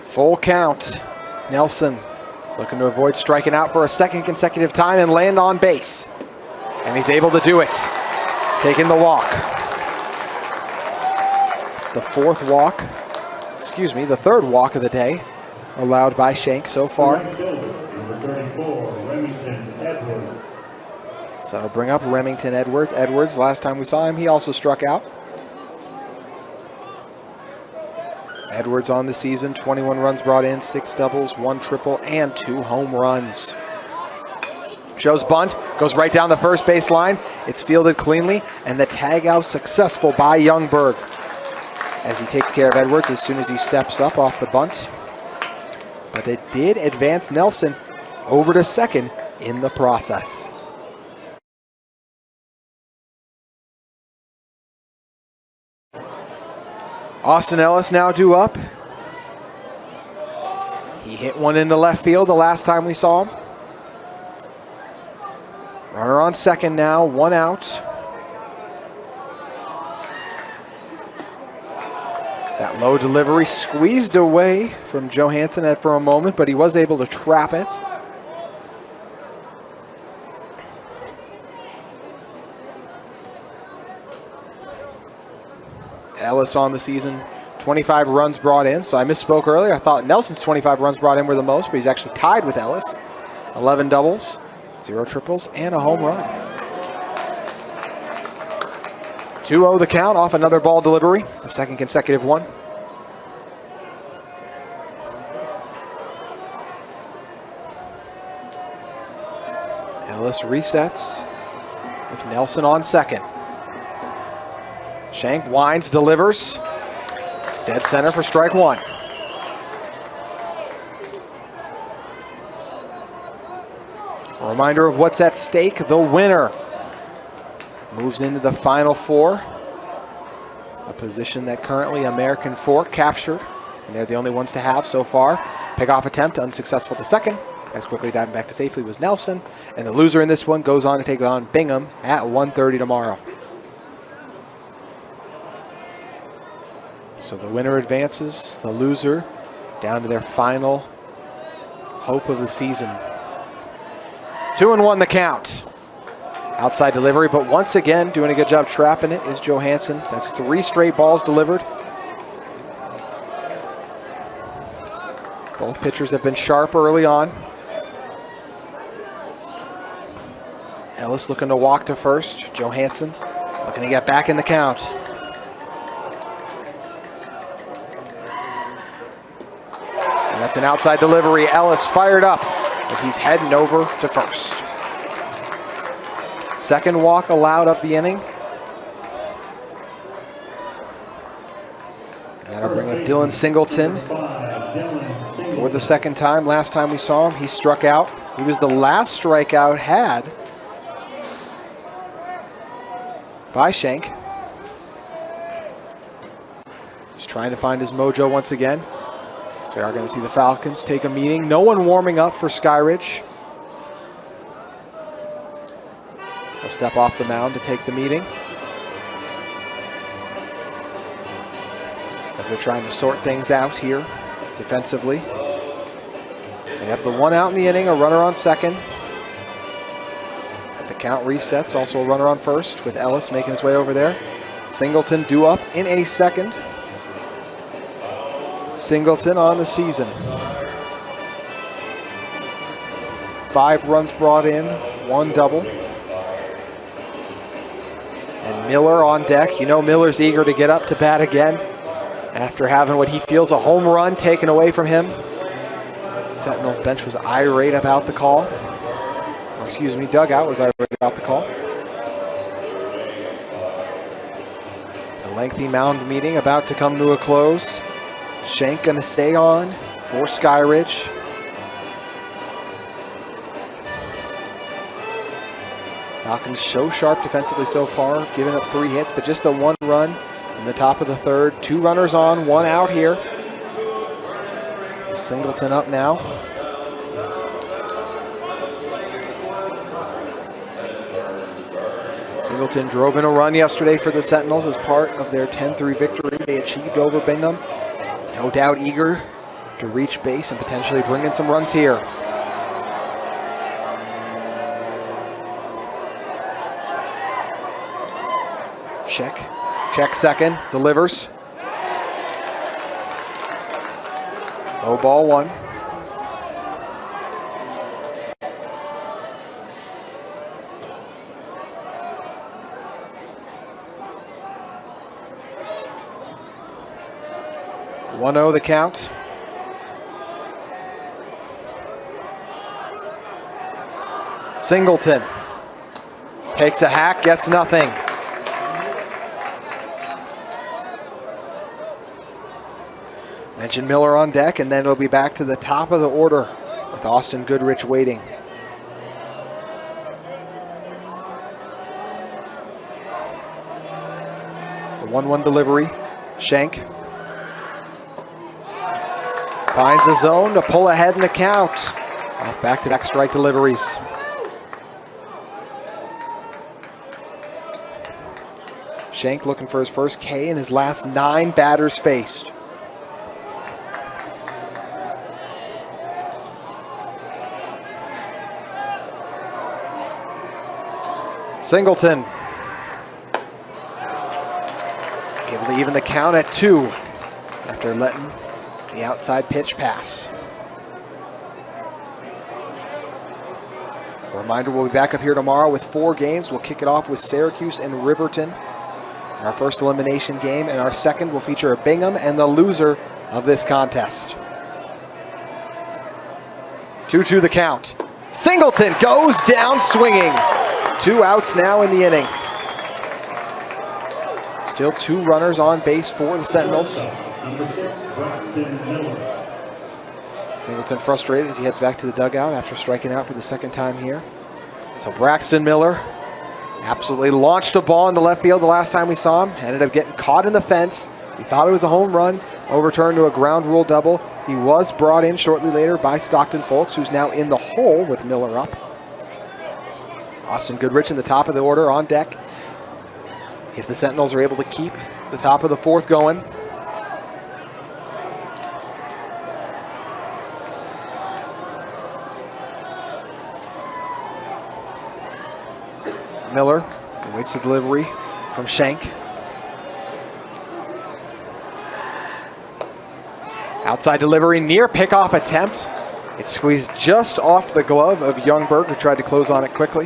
Full count. Nelson looking to avoid striking out for a 2nd consecutive time and land on base. And he's able to do it, taking the walk. It's the 4th walk, the 3rd walk of the day allowed by Shank so far. Number 34, Remington Edwards. So that'll bring up Remington Edwards. Edwards, last time we saw him, he also struck out. Edwards on the season, 21 runs brought in, 6 doubles, 1 triple, and 2 home runs. Shows bunt, goes right down the first base line. It's fielded cleanly, and the tag out successful by Youngberg as he takes care of Edwards as soon as he steps up off the bunt. But it did advance Nelson over to 2nd in the process. Austin Ellis now due up. He hit one into left field the last time we saw him. Runner on 2nd now, 1 out. That low delivery squeezed away from Johansson for a moment, but he was able to trap it. Ellis on the season, 25 runs brought in. So I misspoke earlier. I thought Nelson's 25 runs brought in were the most, but he's actually tied with Ellis. 11 doubles, 0 triples, and a home run. 2-0 the count off another ball delivery, the 2nd consecutive one. Ellis resets with Nelson on 2nd. Shank winds, delivers. Dead center for strike 1. A reminder of what's at stake. The winner moves into the Final 4, a position that currently American Fork captured, and they're the only ones to have so far. Pickoff attempt unsuccessful to 2nd. As quickly diving back to safely was Nelson. And the loser in this one goes on to take on Bingham at 1:30 tomorrow. So the winner advances, the loser down to their final hope of the season. 2-1 the count. Outside delivery, but once again doing a good job trapping it is Johansson. That's 3 straight balls delivered. Both pitchers have been sharp early on. Ellis looking to walk to first. Johansson looking to get back in the count. And that's an outside delivery. Ellis fired up as he's heading over to first. Second walk allowed of the inning. That'll bring up Dylan Singleton for the second time. Last time we saw him, he struck out. He was the last strikeout had by Shank. Just trying to find his mojo once again. So we are going to see the Falcons take a meeting. No one warming up for Skyridge. They'll step off the mound to take the meeting. As they're trying to sort things out here defensively. They have the 1 out in the inning, a runner on second. The count resets, also a runner on first with Ellis making his way over there. Singleton due up in a second. Singleton on the season. 5 runs brought in, 1 double. And Miller on deck. You know Miller's eager to get up to bat again after having what he feels a home run taken away from him. Sentinels bench was irate about the call. Or excuse me, dugout was irate about the call. The lengthy mound meeting about to come to a close. Shank going to stay on for Skyridge. Falcons show sharp defensively so far, have given up 3 hits, but just the 1 run in the top of the third. 2 runners on, 1 out here. Singleton up now. Singleton drove in a run yesterday for the Sentinels as part of their 10-3 victory they achieved over Bingham. No doubt eager to reach base and potentially bring in some runs here. Check second, delivers. Low ball 1. (1-0) the count. Singleton takes a hack, gets nothing. Mentioned Miller on deck, and then it'll be back to the top of the order with Austin Goodrich waiting. The 1-1 delivery. Shank finds the zone to pull ahead in the count. Off back-to-back strike deliveries. Shank looking for his first K in his last 9 batters faced. Singleton able to even the count at 2 after letting the outside pitch pass. A reminder, we'll be back up here tomorrow with 4 games. We'll kick it off with Syracuse and Riverton. Our first elimination game, and our second will feature a Bingham and the loser of this contest. 2-2 the count. Singleton goes down swinging. 2 outs now in the inning. Still 2 runners on base for the Sentinels. Singleton frustrated as he heads back to the dugout after striking out for the 2nd time here. So Braxton Miller absolutely launched a ball into left field the last time we saw him. Ended up getting caught in the fence. We thought it was a home run. overturned to a ground rule double. He was brought in shortly later by Stockton Folks, who's now in the hole with Miller up. Austin Goodrich in the top of the order on deck. If the Sentinels are able to keep the top of the fourth going. Miller waits the delivery from Schenk. Outside delivery, near pickoff attempt. It squeezed just off the glove of Youngberg, who tried to close on it quickly.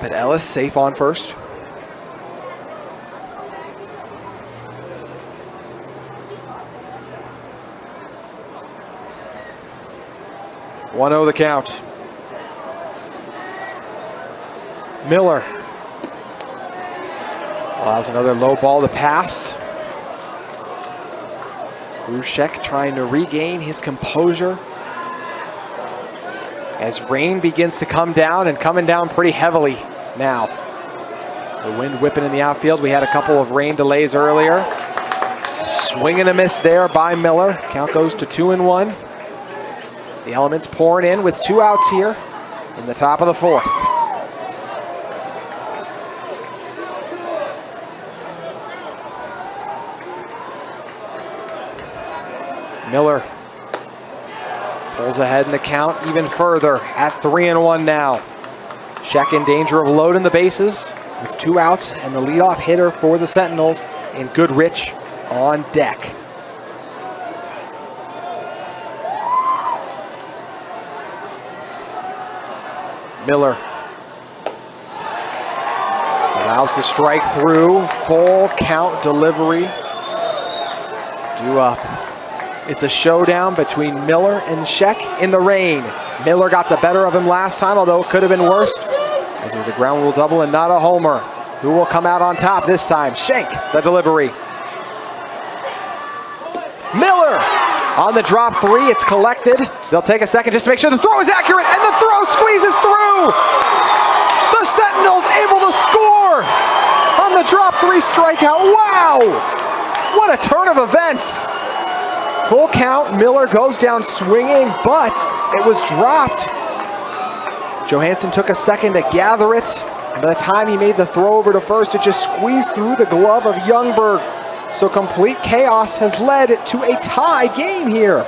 But Ellis safe on first. (1-0) the count. Miller allows another low ball to pass. Rushek trying to regain his composure as rain begins to come down, and coming down pretty heavily now. The wind whipping in the outfield. We had a couple of rain delays earlier. Swing and a miss there by Miller. Count goes to 2-1. The elements pouring in with 2 outs here in the top of the fourth. Miller pulls ahead in the count even further at 3-1 now. Sheck in danger of loading the bases with 2 outs, and the leadoff hitter for the Sentinels in Goodrich on deck. Miller allows the strike through, full count delivery. Due up. It's a showdown between Miller and Sheck in the rain. Miller got the better of him last time, although it could have been worse, as it was a ground rule double and not a homer. Who will come out on top this time? Schenk, the delivery. Miller on the drop 3, it's collected. They'll take a second just to make sure the throw is accurate, and the throw squeezes through. The Sentinels able to score on the drop 3 strikeout. Wow, what a turn of events. Full count, Miller goes down swinging, but it was dropped. Johansson took a second to gather it, and by the time he made the throw over to first, it just squeezed through the glove of Youngberg. So complete chaos has led to a tie game here.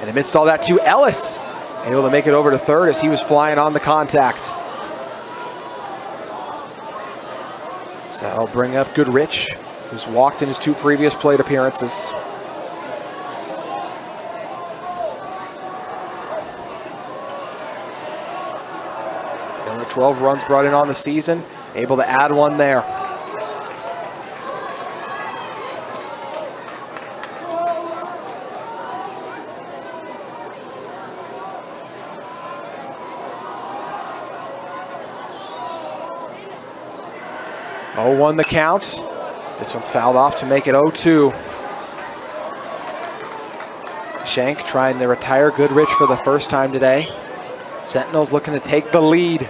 And amidst all that too, Ellis able to make it over to third as he was flying on the contact. So that'll bring up Goodrich, who's walked in his 2 previous plate appearances. Miller 12 runs brought in on the season, able to add 1 there. Oh, 0-1 the count. This one's fouled off to make it 0-2. Schenk trying to retire Goodrich for the first time today. Sentinels looking to take the lead.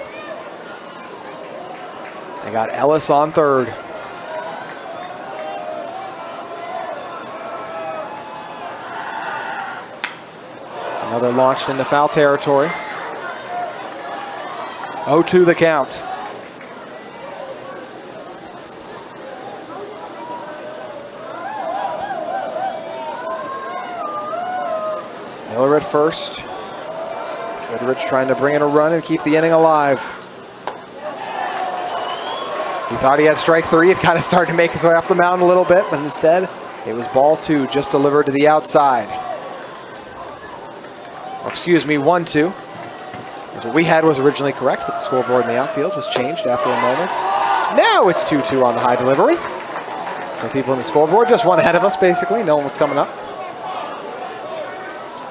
They got Ellis on third. Another launched into foul territory. 0-2 the count. Miller at first. Goodrich trying to bring in a run and keep the inning alive. He thought he had strike 3. It kind of started to make his way off the mound a little bit, but instead it was ball 2 just delivered to the outside. Or excuse me, 1-2. Because what we had was originally correct, but the scoreboard in the outfield was changed after a moment. Now it's 2-2 on the high delivery. So people in the scoreboard just one ahead of us, basically. No one was coming up.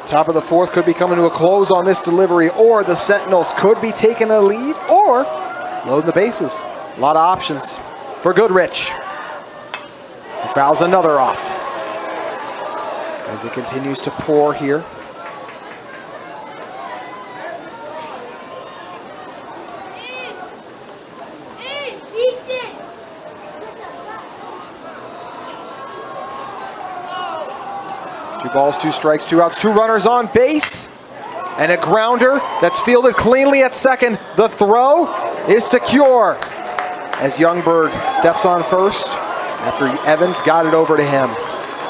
Top of the fourth could be coming to a close on this delivery, or the Sentinels could be taking a lead, or loading the bases. A lot of options for Goodrich. He fouls another off as it continues to pour here. 2 balls, 2 strikes, 2 outs, 2 runners on base. And a grounder that's fielded cleanly at second. The throw is secure as Youngberg steps on first after Evans got it over to him.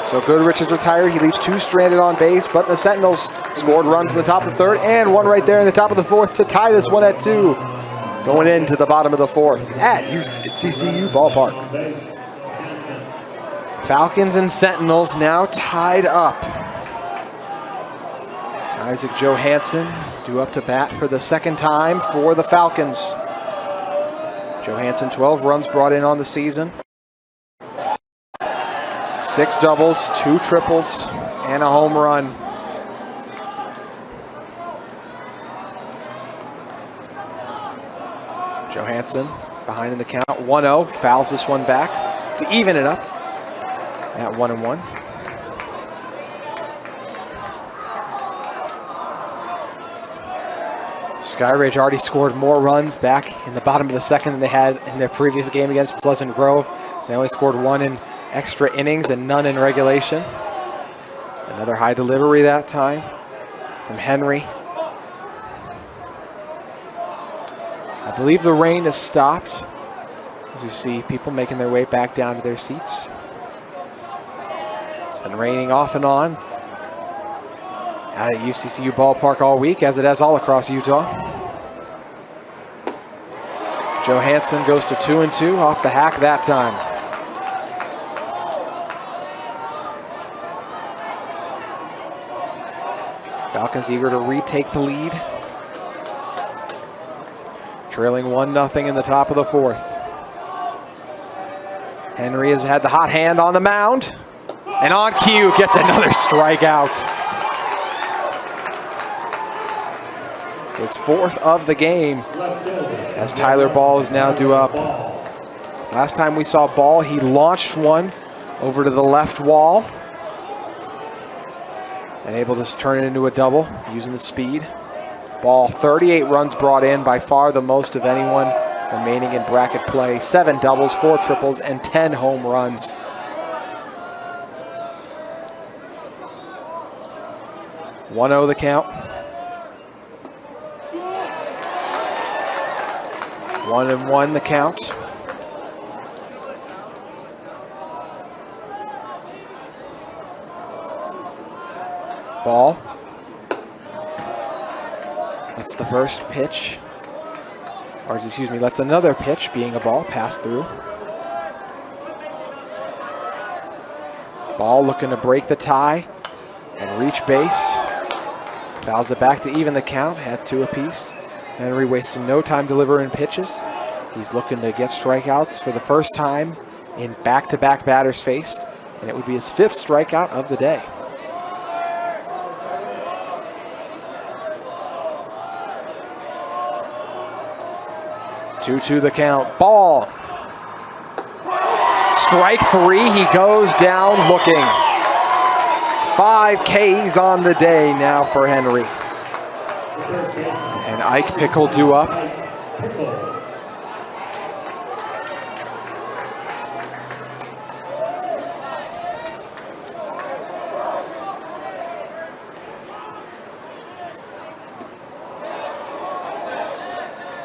So Goodrich is retired. He leaves 2 stranded on base, but the Sentinels scored runs in the top of the 3rd and 1 right there in the top of the 4th to tie this one at 2. Going into the bottom of the 4th at CCU Ballpark. Falcons and Sentinels now tied up. Isaac Johansson due up to bat for the 2nd time for the Falcons. Johansson, 12 runs brought in on the season. 6 doubles, 2 triples, and a home run. Johansson behind in the count, 1-0, fouls this one back to even it up at 1-1. Skyridge already scored more runs back in the bottom of the 2nd than they had in their previous game against Pleasant Grove. So they only scored 1 in extra innings and none in regulation. Another high delivery that time from Henry. I believe the rain has stopped, as you see people making their way back down to their seats. It's been raining off and on at UCCU Ballpark all week, as it has all across Utah. Johansson goes to 2-2 off the hack that time. Falcons eager to retake the lead. Trailing 1-0 in the top of the 4th. Henry has had the hot hand on the mound. And on cue, gets another strikeout. His 4th of the game, as Tyler Ball is now due up. Last time we saw Ball, he launched one over to the left wall. And able to turn it into a double using the speed. Ball, 38 runs brought in, by far the most of anyone remaining in bracket play. 7 doubles, 4 triples, and 10 home runs. One-0 the count. 1-1 the count. Ball. That's the first pitch. Or excuse me, that's another pitch, being a ball, pass through. Ball looking to break the tie and reach base. Fouls it back to even the count, had 2 apiece. Henry wasting no time delivering pitches. He's looking to get strikeouts for the first time in back-to-back batters faced, and it would be his 5th strikeout of the day. Two the count. Ball. Strike 3. He goes down looking. 5 Ks on the day now for Henry. And Ike Pickle due up.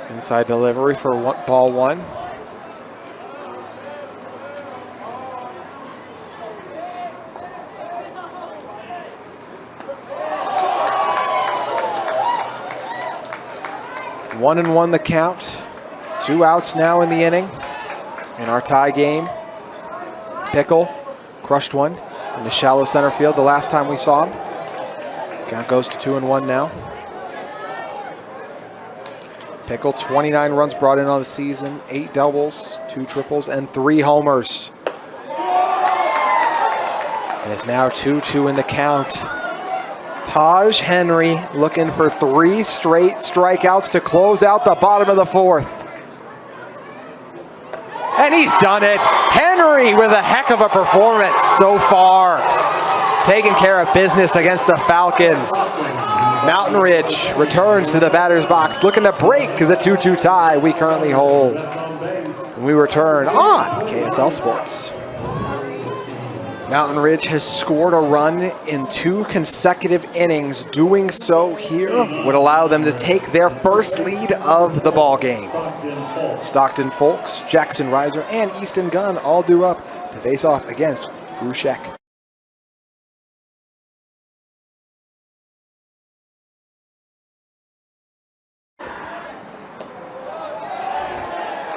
Inside delivery for ball 1. One and one the count. 2 outs now in the inning in our tie game. Pickle crushed one in the shallow center field the last time we saw him. Count goes to 2-1 now. Pickle, 29 runs brought in on the season, 8 doubles, 2 triples, and 3 homers. And it's now 2-2 in the count. Taj Henry looking for 3 straight strikeouts to close out the bottom of the 4th. And he's done it. Henry with a heck of a performance so far. Taking care of business against the Falcons. Mountain Ridge returns to the batter's box, looking to break the 2-2 tie we currently hold. We return on KSL Sports. Mountain Ridge has scored a run in 2 consecutive innings. Doing so here would allow them to take their first lead of the ball game. Stockton Folks, Jackson Reiser, and Easton Gunn all due up to face off against Bruchek.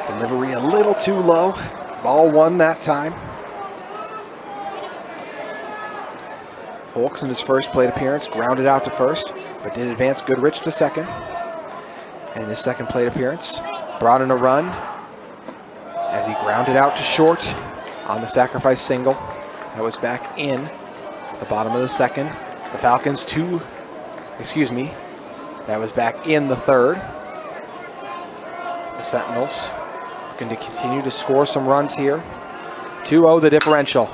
Delivery a little too low. Ball 1 that time. Folks in his first plate appearance grounded out to first, but did advance Goodrich to second. And in his second plate appearance, brought in a run as he grounded out to short on the sacrifice single. That was back in the bottom of the second. The Falcons that was back in the third. The Sentinels looking to continue to score some runs here. 2-0 the differential.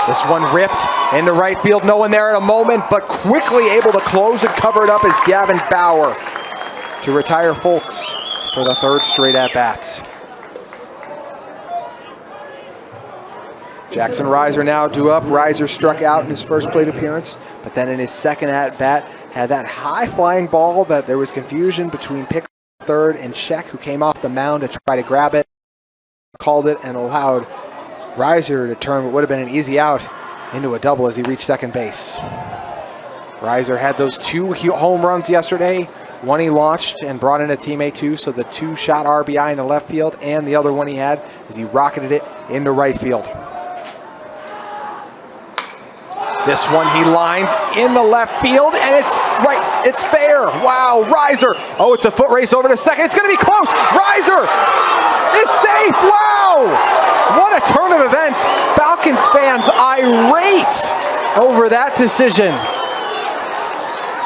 This one ripped into right field. No one there at a moment, but quickly able to close and cover it up is Gavin Bauer to retire Folks for the 3rd straight at-bats. Jackson Reiser now due up. Reiser struck out in his first plate appearance, but then in his second at-bat had that high-flying ball that there was confusion between pick third and Sheck, who came off the mound to try to grab it, called it, and allowed Reiser to turn what would have been an easy out into a double as he reached second base. Reiser had those 2 home runs yesterday. One he launched and brought in a teammate too, so the 2-shot RBI into left field, and the other one he had as he rocketed it into right field. This one he lines in the left field, and it's right, it's fair. Wow, Reiser. Oh, it's a foot race over to second. It's going to be close. Reiser is safe. Wow. What a turn of events. Falcons fans irate over that decision.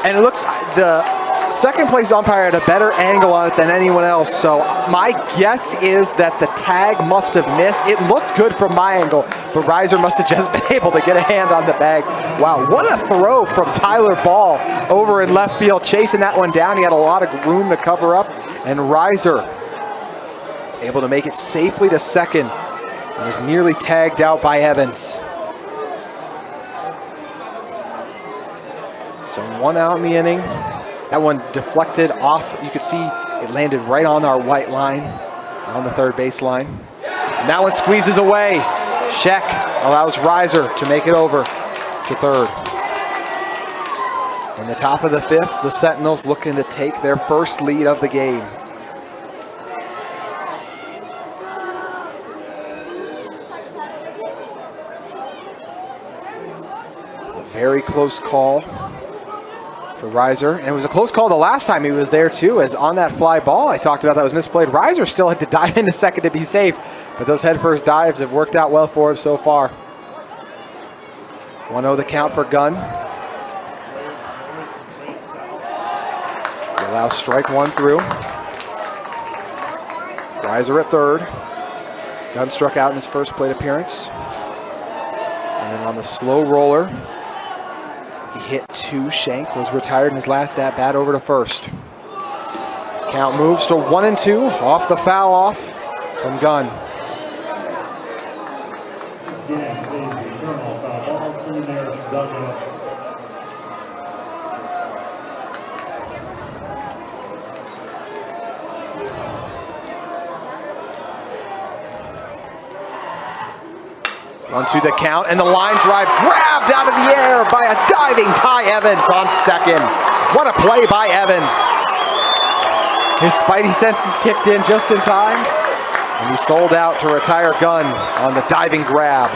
And it looks, the second place umpire had a better angle on it than anyone else. So my guess is that the tag must have missed. It looked good from my angle, but Reiser must have just been able to get a hand on the bag. Wow, what a throw from Tyler Ball over in left field, chasing that one down. He had a lot of room to cover up, and Reiser able to make it safely to second. And was nearly tagged out by Evans. So 1 out in the inning. That one deflected off. You could see it landed right on our white line on the third baseline. And that one squeezes away. Sheck allows Reiser to make it over to third. In the top of the 5th, the Sentinels looking to take their first lead of the game. Very close call for Reiser, and it was a close call the last time he was there too, as on that fly ball I talked about that was misplayed, Reiser still had to dive into second to be safe, but those headfirst dives have worked out well for him so far. 1-0 the count for Gunn. He allows strike 1 through. Reiser at third. Gunn struck out in his first plate appearance. And then on the slow roller, he hit 2. Shank was retired in his last at-bat over to first. Count moves to 1-2 off the foul off from Gunn. Onto the count, and the line drive grabbed out of the air by a diving Ty Evans on second. What a play by Evans. His spidey senses kicked in just in time, and he sold out to retire Gunn on the diving grab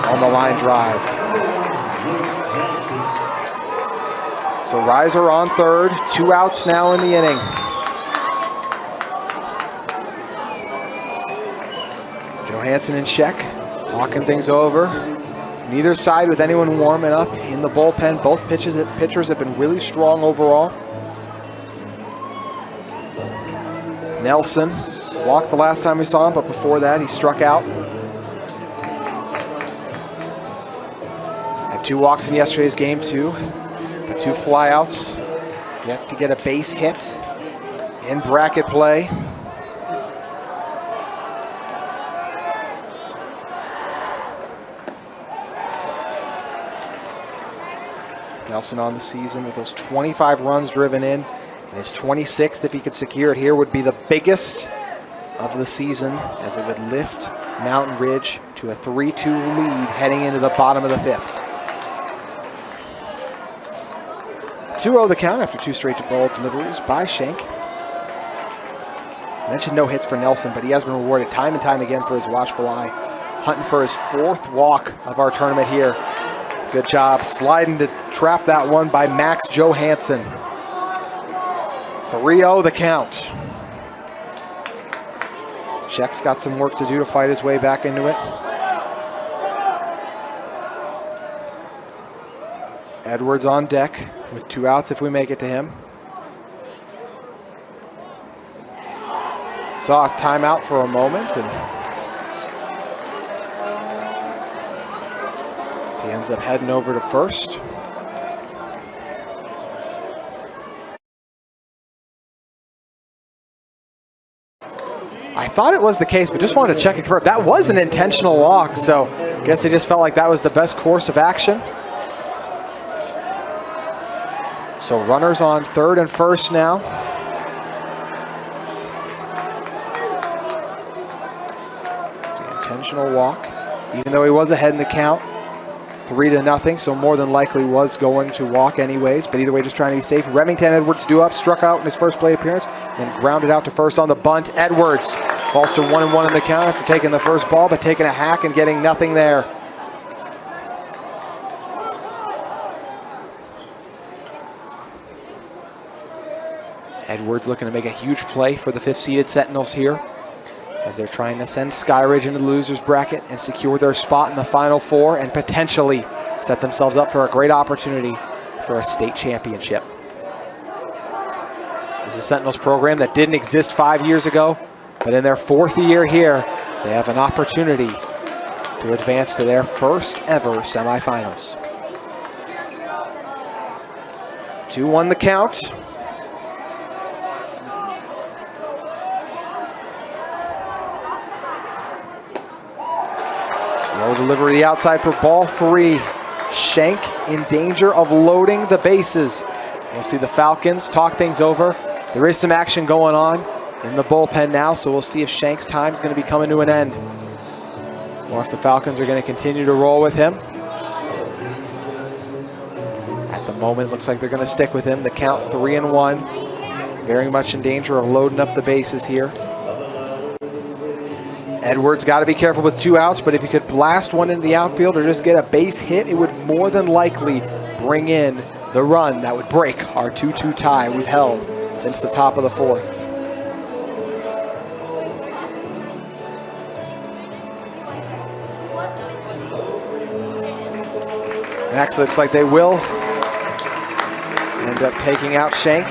on the line drive. So Reiser on third, 2 outs now in the inning. Johansson and Sheck walking things over. Neither side with anyone warming up in the bullpen. Both pitchers have been really strong overall. Nelson walked the last time we saw him, but before that he struck out. Had 2 walks in yesterday's game too, but 2 flyouts. Yet to get a base hit in bracket play. Nelson on the season with those 25 runs driven in. And his 26th, if he could secure it here, would be the biggest of the season, as it would lift Mountain Ridge to a 3-2 lead heading into the bottom of the 5th. 2-0 the count after 2 straight ball deliveries by Shank. Mentioned no hits for Nelson, but he has been rewarded time and time again for his watchful eye. Hunting for his 4th walk of our tournament here. Good job sliding to trap that one by Max Johansson. 3-0 the count. Sheck's got some work to do to fight his way back into it. Edwards on deck with 2 outs if we make it to him. Saw a timeout for a moment, and so he ends up heading over to first. I thought it was the case, but just wanted to check and confirm. That was an intentional walk, so I guess they just felt like that was the best course of action. So runners on third and first now. The intentional walk, even though he was ahead in the count, 3-0, so more than likely was going to walk anyways, but either way just trying to be safe. Remington Edwards due up, struck out in his first plate appearance, then grounded out to first on the bunt. Edwards falls to 1-1 in the count after taking the first ball, but taking a hack and getting nothing there. Edwards looking to make a huge play for the 5th-seeded Sentinels here, as they're trying to send Skyridge into the loser's bracket and secure their spot in the Final Four and potentially set themselves up for a great opportunity for a state championship. This is a Sentinels program that didn't exist 5 years ago, but in their 4th year here, they have an opportunity to advance to their first ever semifinals. 2-1 the count. Low delivery the outside for ball 3. Shank in danger of loading the bases. We'll see the Falcons talk things over. There is some action going on in the bullpen now, so we'll see if Shank's time is going to be coming to an end, or if the Falcons are going to continue to roll with him. At the moment, it looks like they're going to stick with him. The count 3-1. Very much in danger of loading up the bases here. Edwards got to be careful with 2 outs, but if he could blast one into the outfield or just get a base hit, it would more than likely bring in the run that would break our 2-2 tie we've held since the top of the 4th. Next, looks like they will end up taking out Shank.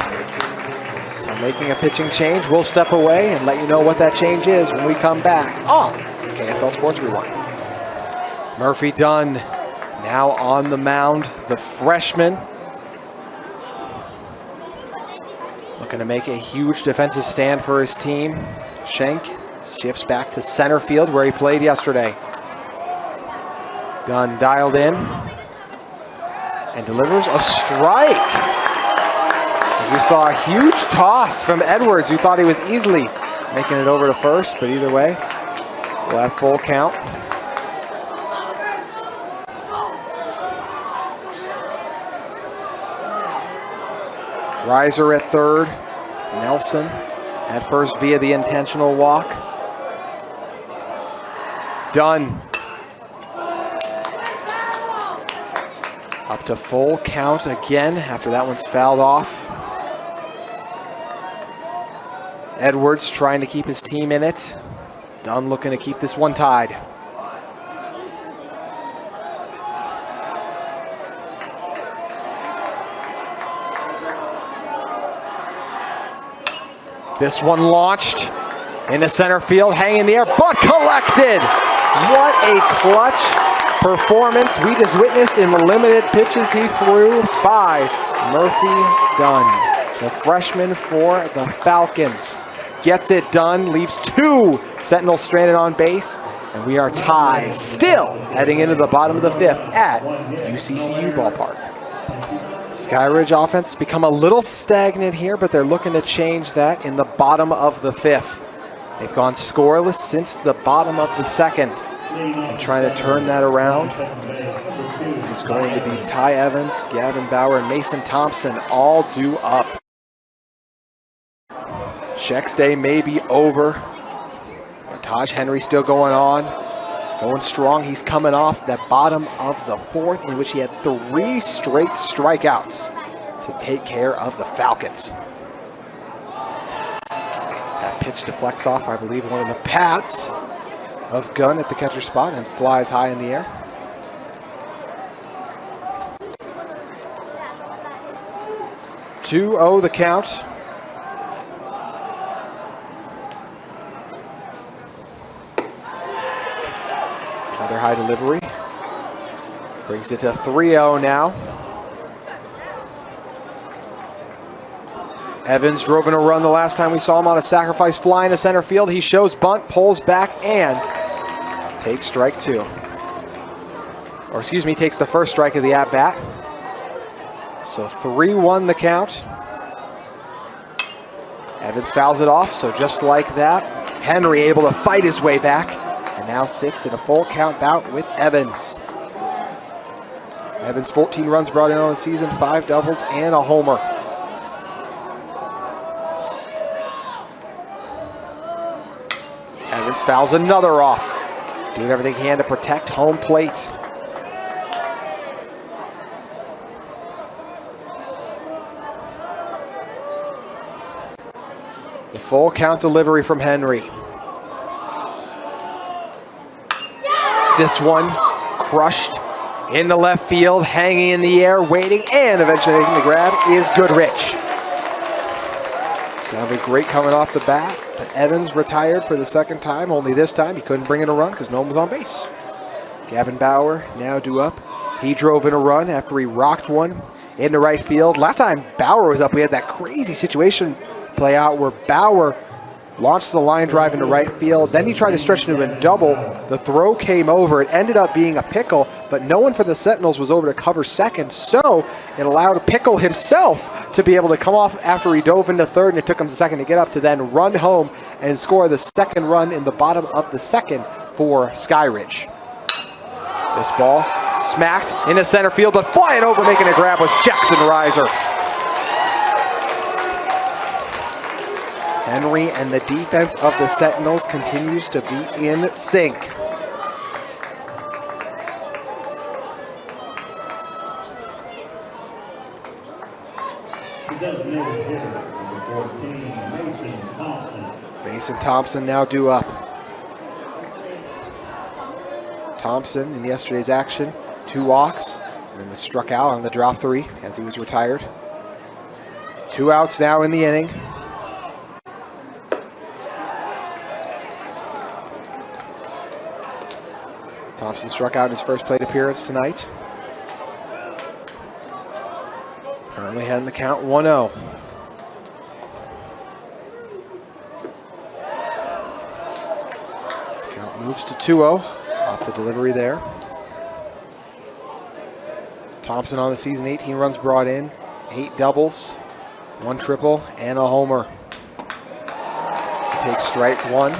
So making a pitching change. We'll step away and let you know what that change is when we come back on KSL Sports Rewind. Murphy Dunn now on the mound, the freshman. Looking to make a huge defensive stand for his team. Shank shifts back to center field where he played yesterday. Dunn dialed in and delivers a strike. As we saw a huge toss from Edwards, who thought he was easily making it over to first, but either way, we'll have full count. Riser at third, Nelson at first via the intentional walk. Dunn up to full count again after that one's fouled off. Edwards trying to keep his team in it. Dunn looking to keep this one tied. This one launched into center field, hanging in the air, but collected. What a clutch performance we just witnessed in the limited pitches he threw by Murphy Dunn, the freshman for the Falcons. Gets it done, leaves 2 Sentinels stranded on base, and we are tied, still heading into the bottom of the 5th at UCCU ballpark. Skyridge offense has become a little stagnant here, but they're looking to change that in the bottom of the 5th. They've gone scoreless since the bottom of the 2nd. And trying to turn that around is going to be Ty Evans, Gavin Bauer, and Mason Thompson all due up. Check stay may be over. Taj Henry still going on. Going strong. He's coming off that bottom of the 4th, in which he had 3 straight strikeouts to take care of the Falcons. That pitch deflects off, I believe, one of the pads of Gunn at the catcher spot and flies high in the air. (2-0) the count. Another high delivery. Brings it to 3-0 now. Evans drove in a run the last time we saw him on a sacrifice fly into center field. He shows bunt, pulls back, and takes strike 2. Or excuse me, takes the first strike of the at-bat. So 3-1 the count. Evans fouls it off, so just like that, Henry able to fight his way back and now sits in a full count bout with Evans. Evans 14 runs brought in on the season, 5 doubles and a homer. Evans fouls another off, doing everything he can to protect home plate. The full count delivery from Henry. This one crushed into left field, hanging in the air, waiting, and eventually making the grab is Goodrich. Sounded great coming off the bat, but Evans retired for the 2nd time. Only this time he couldn't bring in a run because no one was on base. Gavin Bauer now due up. He drove in a run after he rocked one into right field. Last time Bauer was up, we had that crazy situation play out where Bauer launched the line drive into right field. Then he tried to stretch into a double. The throw came over. It ended up being a pickle, but no one for the Sentinels was over to cover second, so it allowed Pickle himself to be able to come off after he dove into third, and it took him a second to get up to then run home and score the 2nd run in the bottom of the 2nd for Skyridge. This ball smacked into center field, but flying over making a grab was Jackson Reiser. Henry and the defense of the Sentinels continues to be in sync. Mason Thompson now due up. Thompson in yesterday's action, 2 walks, and then was struck out on the drop 3 as he was retired. 2 outs now in the inning. Thompson struck out in his first plate appearance tonight. Currently heading the count 1-0. Count moves to 2-0 off the delivery there. Thompson on the season, 18 runs brought in, 8 doubles, 1 triple, and a homer. He takes strike 1.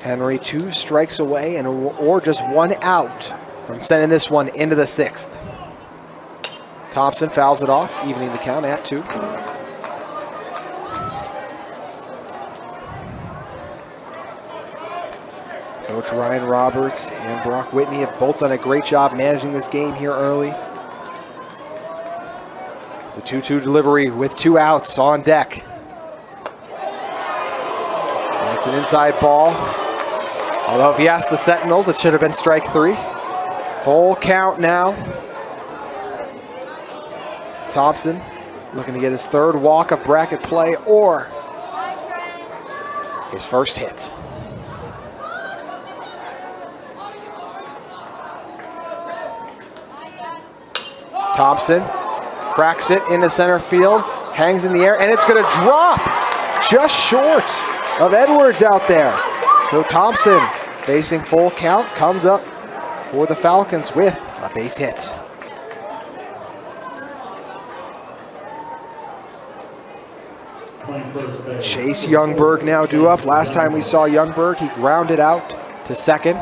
Henry 2 strikes away or just 1 out from sending this one into the 6th. Thompson fouls it off, evening the count at 2. Coach Ryan Roberts and Brock Whitney have both done a great job managing this game here early. The 2-2 delivery with 2 outs on deck. And it's an inside ball. Although if you ask the Sentinels, it should have been strike 3. Full count now. Thompson looking to get his 3rd walk of bracket play or his first hit. Thompson cracks it into center field, hangs in the air, and it's going to drop just short of Edwards out there. So Thompson facing full count, comes up for the Falcons with a base hit. Chase Youngberg now due up. Last time we saw Youngberg, he grounded out to second.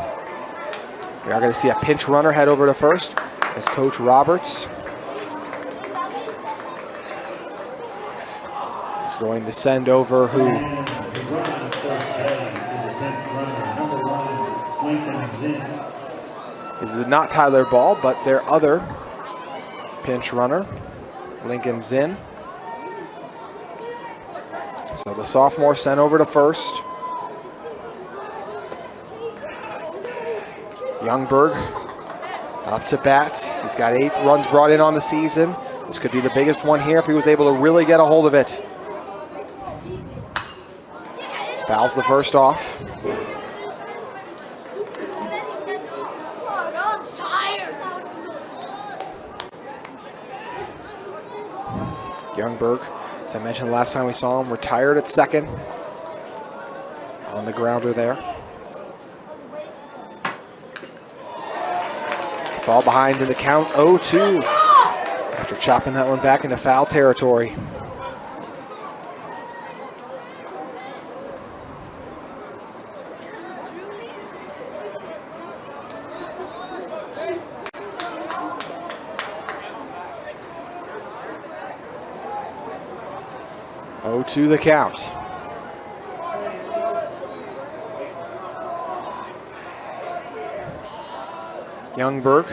We are going to see a pinch runner head over to first as Coach Roberts is going to send over who? This is not Tyler Ball, but their other pinch runner, Lincoln Zinn. So the sophomore sent over to first. Youngberg up to bat. He's got 8 runs brought in on the season. This could be the biggest one here if he was able to really get a hold of it. Fouls the first off. Youngberg, as I mentioned last time we saw him, retired at second on the grounder there. Fall behind in the count, 0-2 after chopping that one back into foul territory. To the count. Youngberg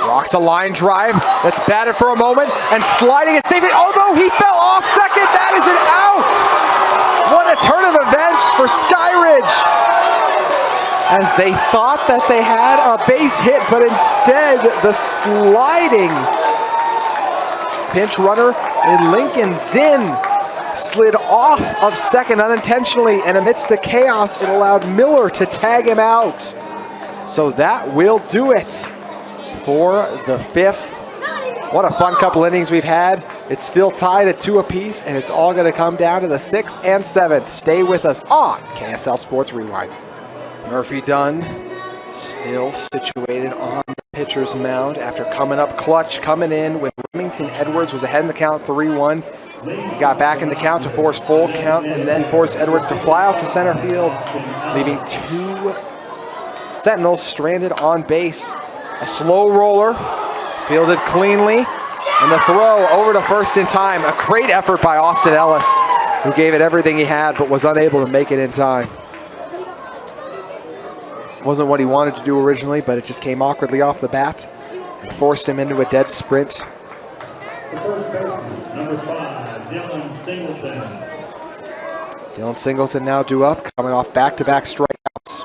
rocks a line drive that's batted for a moment and sliding it, saving. Although he fell off second, that is an out. What a turn of events for Skyridge, as they thought that they had a base hit, but instead the sliding pinch runner in Lincoln Zinn slid off of second unintentionally, and amidst the chaos, it allowed Miller to tag him out. So that will do it for the 5th. What a fun couple innings we've had. It's still tied at 2 apiece, and it's all going to come down to the 6th and 7th. Stay with us on KSL Sports Rewind. Murphy Dunn still situated on the pitcher's mound after coming up clutch, coming in when Remington Edwards was ahead in the count 3-1. He got back in the count to force full count and then forced Edwards to fly out to center field, leaving 2 Sentinels stranded on base. A slow roller, fielded cleanly, and the throw over to first in time. A great effort by Austin Ellis, who gave it everything he had but was unable to make it in time. Wasn't what he wanted to do originally, but it just came awkwardly off the bat and forced him into a dead sprint. The first baseman, number 5, Dylan Singleton. Dylan Singleton now due up, coming off back-to-back strikeouts.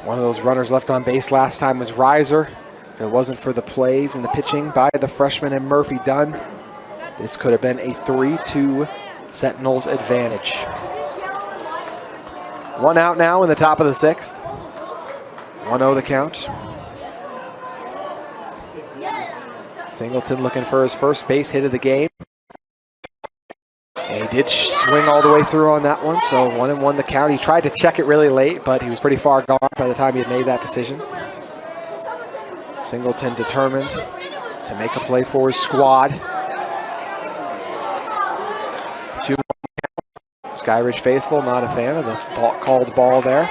One of those runners left on base last time was Reiser. If it wasn't for the plays and the pitching by the freshman and Murphy Dunn, this could have been a 3-2 Sentinels advantage. 1 out now in the top of the 6th. 1-0 the count. Singleton looking for his first base hit of the game. And he did swing all the way through on that one, so 1-1 the count. He tried to check it really late, but he was pretty far gone by the time he had made that decision. Singleton determined to make a play for his squad. 2-1 count. Skyridge faithful, not a fan of the called ball there.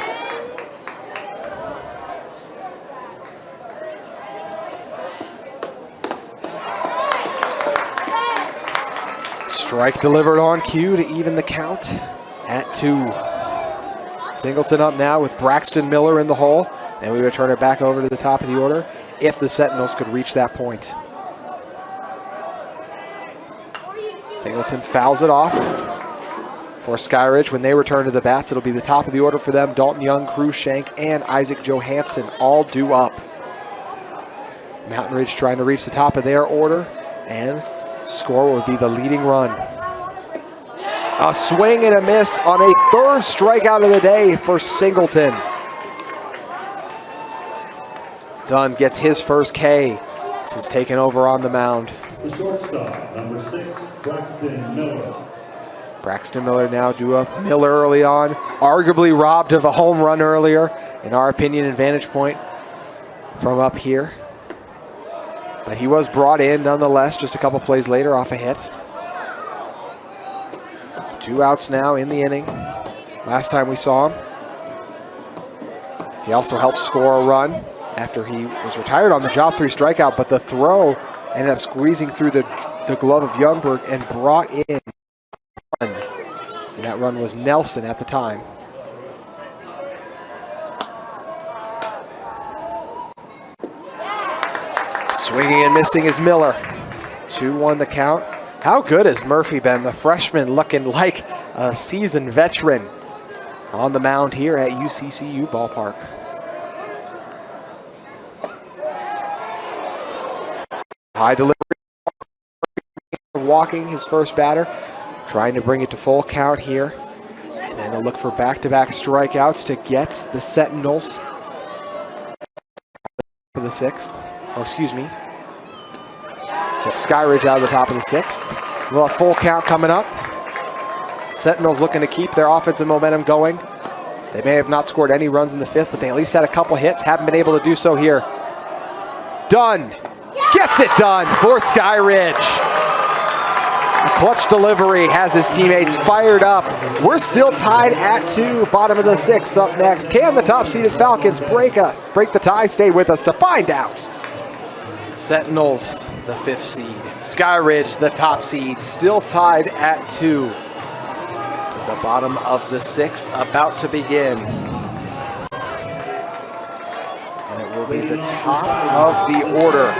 Strike delivered on cue to even the count at 2. Singleton up now with Braxton Miller in the hole, and we return it back over to the top of the order if the Sentinels could reach that point. Singleton fouls it off for Skyridge. When they return to the bats, it'll be the top of the order for them. Dalton Young, Cruikshank, and Isaac Johansson all due up. Mountain Ridge trying to reach the top of their order and score would be the leading run. A swing and a miss on a 3rd strikeout of the day for Singleton. Dunn gets his first K since taking over on the mound. The shortstop, number 6, Braxton Miller. Braxton Miller now due up. Miller early on, arguably robbed of a home run earlier. In our opinion, advantage point from up here. But he was brought in nonetheless just a couple plays later off a hit. 2 outs now in the inning. Last time we saw him, he also helped score a run after he was retired on the job, 3 strikeout, but the throw ended up squeezing through the glove of Youngberg and brought in a run. And that run was Nelson at the time. Swinging and missing is Miller. 2-1 the count. How good has Murphy been? The freshman looking like a seasoned veteran on the mound here at UCCU ballpark. High delivery, walking his first batter, trying to bring it to full count here. And then they'll look for back-to-back strikeouts to get the Sentinels for the 6th. Oh, excuse me. Get Skyridge out of the top of the 6th. We'll have full count coming up. Sentinels looking to keep their offensive momentum going. They may have not scored any runs in the 5th, but they at least had a couple hits. Haven't been able to do so here. Done. Gets it done for Skyridge. A clutch delivery has his teammates fired up. We're still tied at 2, bottom of the 6th. Up next, can the top-seeded Falcons break the tie? Stay with us to find out. Sentinels, the 5th seed. Skyridge, the top seed, still tied at 2. The bottom of the 6th about to begin. And it will be the top of the order.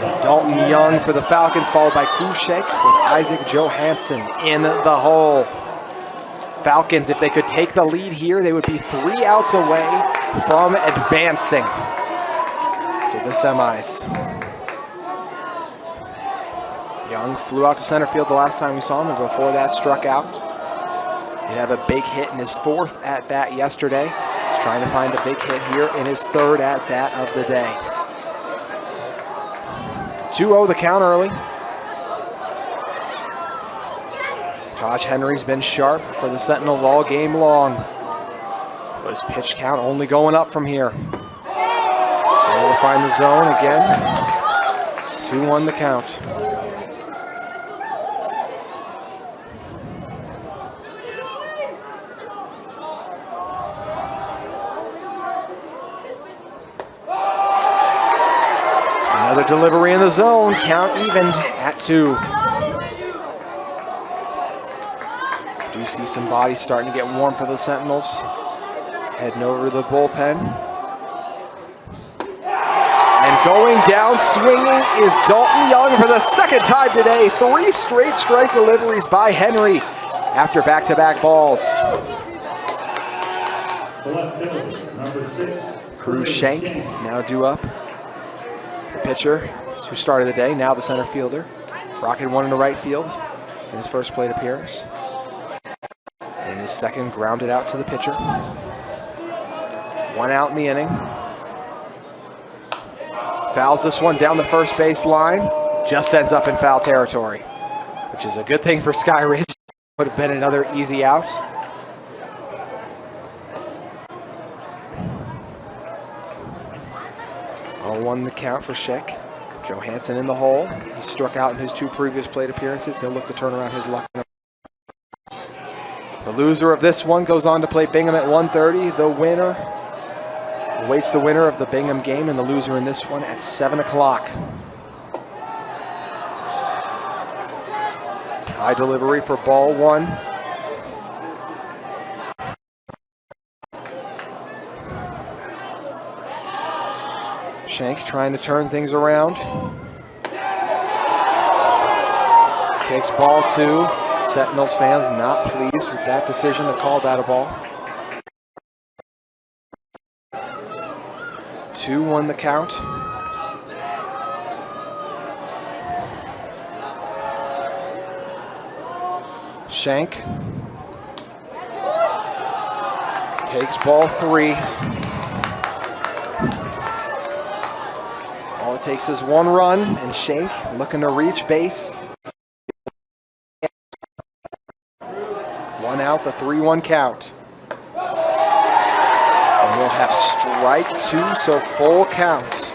And Dalton Young for the Falcons, followed by Krusek with Isaac Johansson in the hole. Falcons, if they could take the lead here, they would be 3 outs away from advancing to the semis. Young flew out to center field the last time we saw him, and before that struck out. He'd have a big hit in his 4th at-bat yesterday. He's trying to find a big hit here in his 3rd at-bat of the day. 2-0 the count early. Taj Henry's been sharp for the Sentinels all game long. But his pitch count only going up from here. Able to find the zone again. 2-1 the count. Another delivery in the zone, count evened at 2. Do see some bodies starting to get warm for the Sentinels. Heading over to the bullpen. And going down swinging is Dalton Young for the 2nd time today. 3 straight strike deliveries by Henry after back-to-back balls. Krusek now due up. The pitcher who started the day, now the center fielder. Rocketed one in the right field in his first plate appearance. And his 2nd grounded out to the pitcher. 1 out in the inning. Fouls this one down the first base line. Just ends up in foul territory, which is a good thing for Skyridge. Would have been another easy out. Won the count for Sheck. Johansson in the hole. He struck out in his 2 previous plate appearances. He'll look to turn around his luck. The loser of this one goes on to play Bingham at 1:30. The winner awaits the winner of the Bingham game and the loser in this one at 7 o'clock. High delivery for ball 1. Shank trying to turn things around. Takes ball 2. Sentinels fans not pleased with that decision to call that a ball. 2-1 the count. Shank takes ball 3. it takes is one run, and Shank looking to reach base. One out, the 3-1 count. And we'll have strike 2, so full count.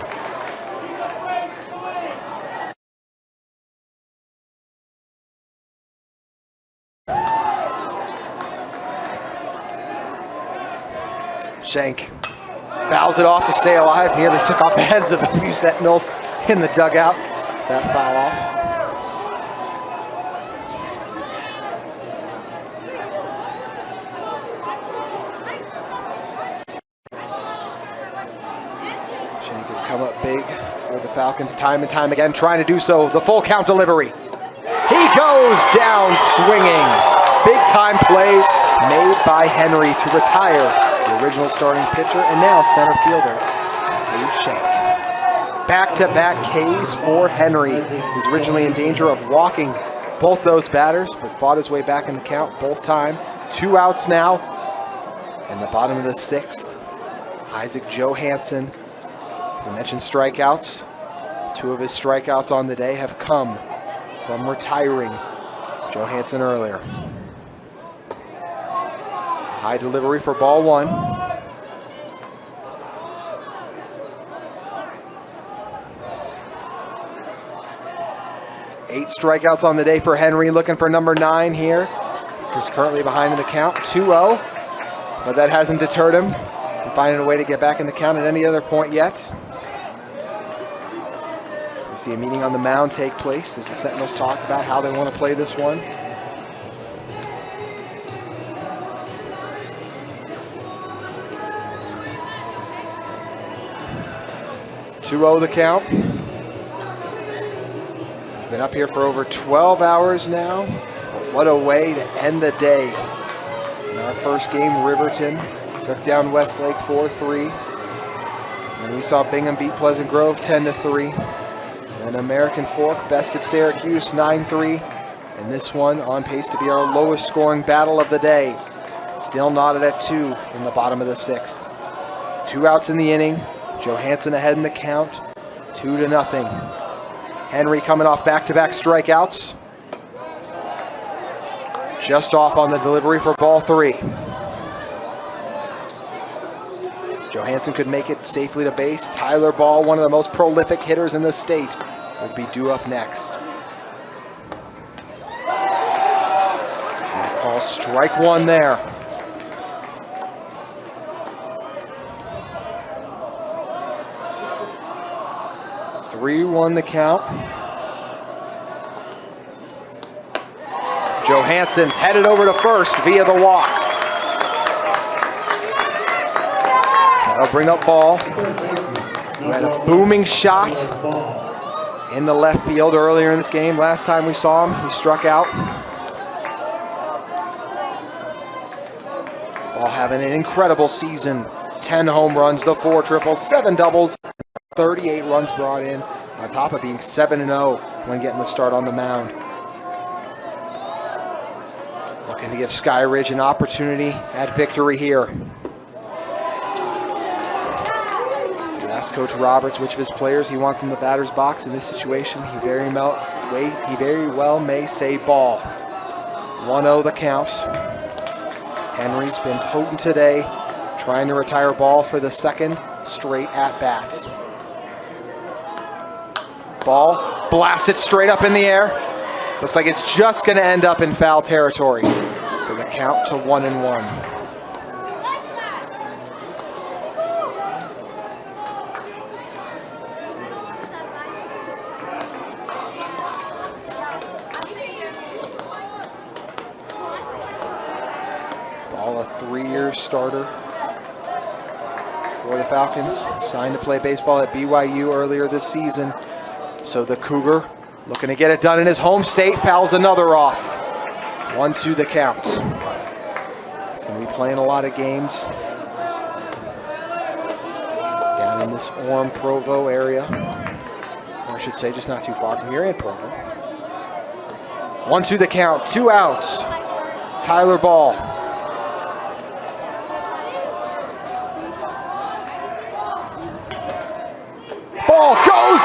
Shank fouls it off to stay alive. Nearly took off the heads of a few Sentinels in the dugout. That foul off. Shank has come up big for the Falcons time and time again, trying to do so. The full count delivery. He goes down swinging. Big time play made by Henry to retire the original starting pitcher and now center fielder, Drew Shank. Back-to-back Ks for Henry. He's originally in danger of walking both those batters, but fought his way back in the count both time. 2 outs now. In the bottom of the 6th, Isaac Johansson. We mentioned strikeouts. 2 of his strikeouts on the day have come from retiring Johansson earlier. High delivery for ball 1. Eight strikeouts on the day for Henry, looking for number 9 here. He's currently behind in the count, 2-0. But that hasn't deterred him from finding a way to get back in the count at any other point yet. We see a meeting on the mound take place as the Sentinels talk about how they want to play this one. 2-0 the count. Been up here for over 12 hours now. What a way to end the day. In our first game, Riverton took down Westlake 4-3. And we saw Bingham beat Pleasant Grove 10-3. And American Fork bested Syracuse 9-3. And this one on pace to be our lowest scoring battle of the day. Still knotted at 2 in the bottom of the 6th. 2 outs in the inning. Johansson ahead in the count, 2-0. Henry coming off back-to-back strikeouts. Just off on the delivery for ball 3. Johansson could make it safely to base. Tyler Ball, one of the most prolific hitters in the state, will be due up next. Call strike 1 there. 3-1 the count. Johansson's headed over to first via the walk. That'll bring up Ball. We had a booming shot in the left field earlier in this game. Last time we saw him, he struck out. Ball having an incredible season. 10 home runs, the 4 triples, 7 doubles. 38 runs brought in, on top of being 7-0 when getting the start on the mound. Looking to give Skyridge an opportunity at victory here. He asked Coach Roberts which of his players he wants in the batter's box in this situation. He very well may say Ball. 1-0 the count. Henry's been potent today, trying to retire Ball for the 2nd straight at-bat. Ball blasted straight up in the air. Looks like it's just going to end up in foul territory. So the count to 1-1. Ball, a 3-year starter for the Falcons. Signed to play baseball at BYU earlier this season. So the Cougar, looking to get it done in his home state, fouls another off. 1-2 the count. He's going to be playing a lot of games down in this Orem, Provo area. Or I should say just not too far from here in Provo. 1-2 the count, 2 outs. Tyler Ball. Ball goes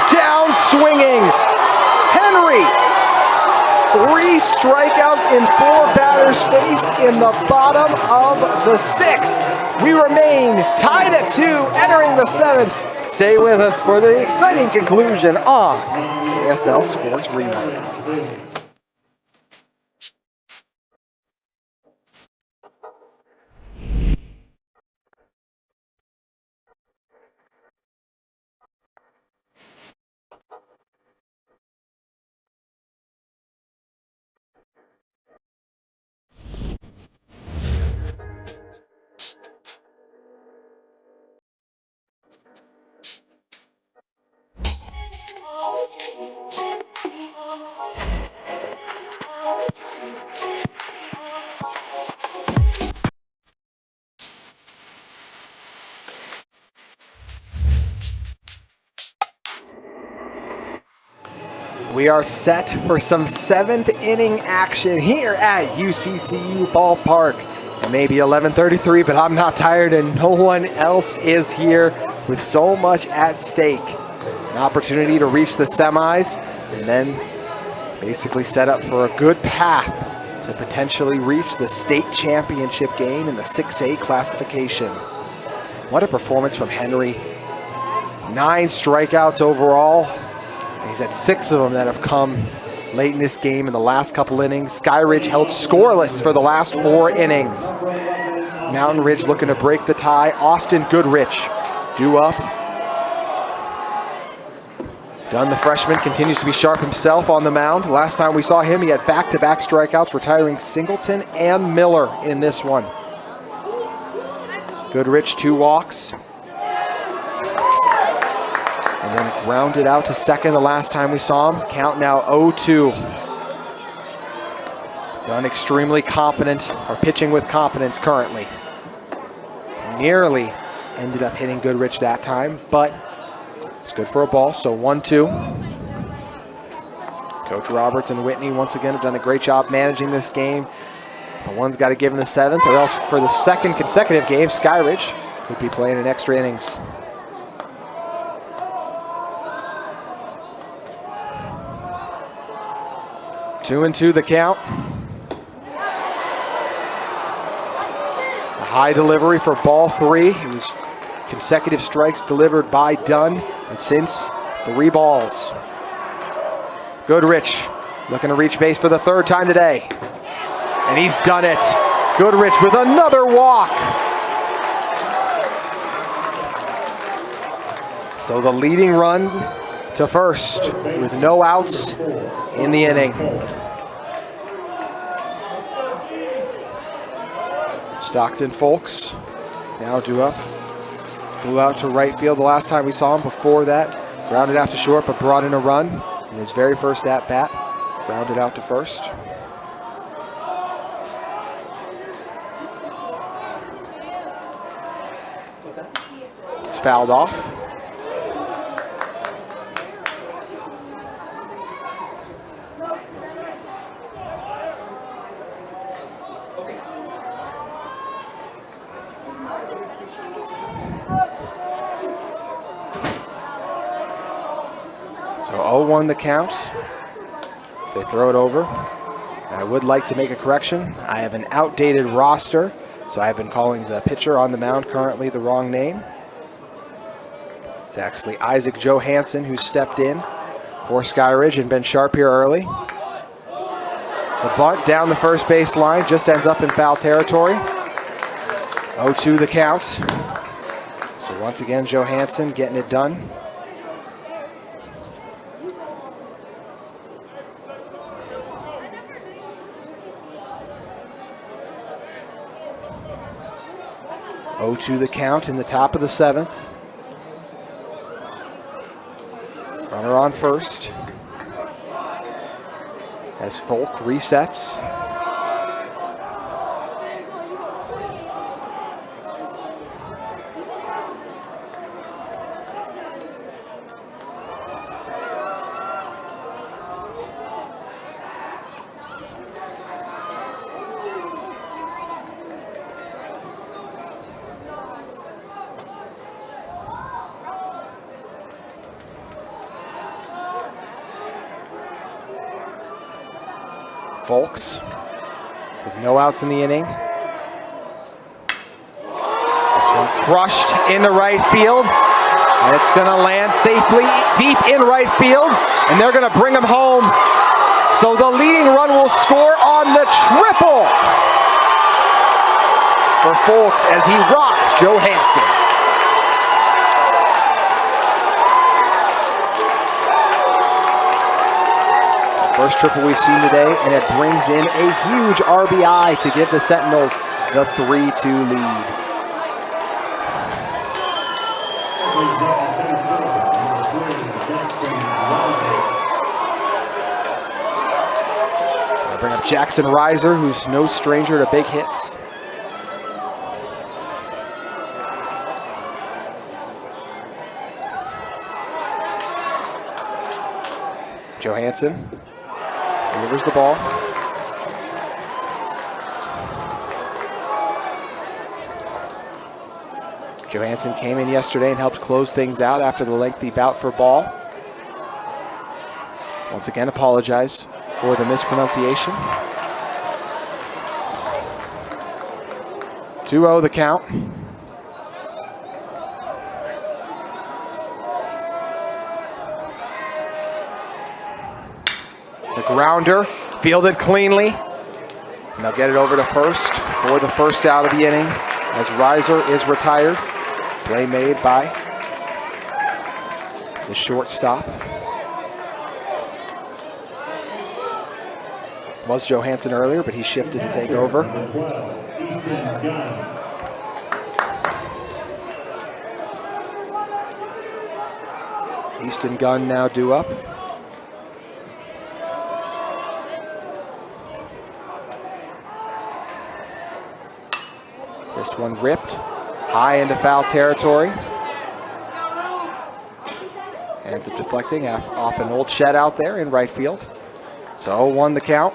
3 strikeouts in 4 batters faced in the bottom of the 6th. We remain tied at 2, entering the 7th. Stay with us for the exciting conclusion on ASL Sports Rewind. We are set for some 7th inning action here at UCCU Ballpark. It may be 11:33, but I'm not tired and no one else is here with so much at stake. An opportunity to reach the semis and then basically set up for a good path to potentially reach the state championship game in the 6A classification. What a performance from Henry. 9 strikeouts overall. He's had 6 of them that have come late in this game in the last couple innings. Skyridge held scoreless for the last 4 innings. Mountain Ridge looking to break the tie. Austin Goodrich due up. Dunn, the freshman, continues to be sharp himself on the mound. Last time we saw him, he had back-to-back strikeouts, retiring Singleton and Miller in this one. Goodrich, 2 walks. And then grounded out to second the last time we saw him. Count now 0-2. Dunn extremely confident, or pitching with confidence currently. Nearly ended up hitting Goodrich that time, but it's good for a ball, so 1-2. Coach Roberts and Whitney once again have done a great job managing this game. But one's got to give him the 7th, or else for the 2nd consecutive game, Skyridge could be playing in extra innings. 2-2 the count. A high delivery for ball 3. It was consecutive strikes delivered by Dunn, but since 3 balls. Goodrich looking to reach base for the 3rd time today. And he's done it. Goodrich with another walk. So the leading run to first with no outs in the inning. Stockton Folks now due up. Flew out to right field the last time we saw him. Before that, grounded out to short, but brought in a run in his very first at-bat. Grounded out to first. It's fouled off. So 0-1 the count. So they throw it over. And I would like to make a correction. I have an outdated roster, so I've been calling the pitcher on the mound currently the wrong name. It's actually Isaac Johansson who stepped in for Skyridge and been sharp here early. The bunt down the first base line just ends up in foul territory. 0-2 the count. So once again, Johansson getting it done. To the count in the top of the 7th. Runner on first as Folk resets. Folks with no outs in the inning. This one crushed into right field, and it's going to land safely deep in right field, and they're going to bring him home. So the leading run will score on the triple for Folks as he rocks Joe Hansen. First triple we've seen today, and it brings in a huge RBI to give the Sentinels the 3-2 lead. I'll bring up Jackson Reiser, who's no stranger to big hits. Joe Hansen delivers the ball. Joe Hansen came in yesterday and helped close things out after the lengthy bout for ball. Once again, apologize for the mispronunciation. 2-0 the count. The grounder, fielded cleanly. And they'll get it over to first for the first out of the inning as Reiser is retired. Play made by the shortstop. Was Joe Hansen earlier, but he shifted to take over. Easton Gunn now due up. This one ripped high into foul territory. Ends up deflecting off an old shed out there in right field. So 0-1 the count.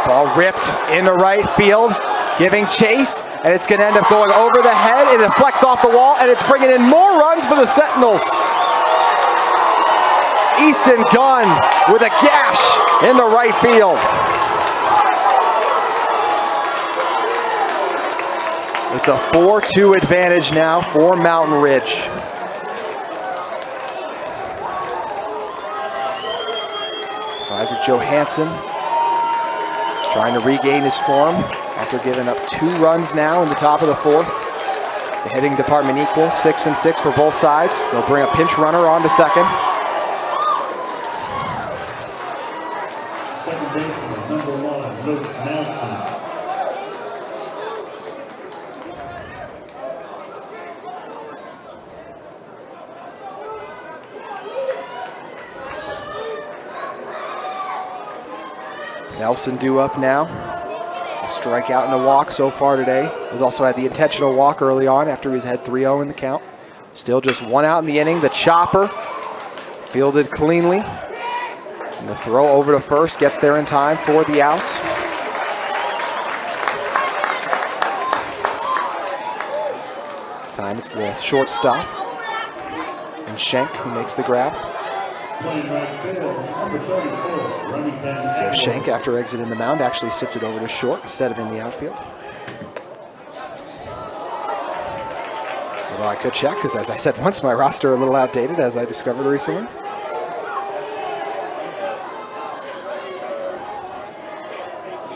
Ball ripped into right field, giving chase, and it's going to end up going over the head. It deflects off the wall, and it's bringing in more runs for the Sentinels. Easton Gunn with a gash into right field. It's a 4-2 advantage now for Mountain Ridge. So Isaac Joe Hansen trying to regain his form after giving up 2 runs now in the top of the 4th. The hitting department equal, 6-6 for both sides. They'll bring a pinch runner on to second. Second baseman, number 1, Luke Nelson. Nelson due up now. A strikeout and a walk so far today. Has also had the intentional walk early on after he's had 3-0 in the count. Still just 1 out in the inning. The chopper fielded cleanly. And the throw over to first gets there in time for the out. This time it's the shortstop and Schenk who makes the grab. So Schenk, after exiting the mound, actually shifted over to short instead of in the outfield. Although I could check, because as I said once, my roster a little outdated, as I discovered recently.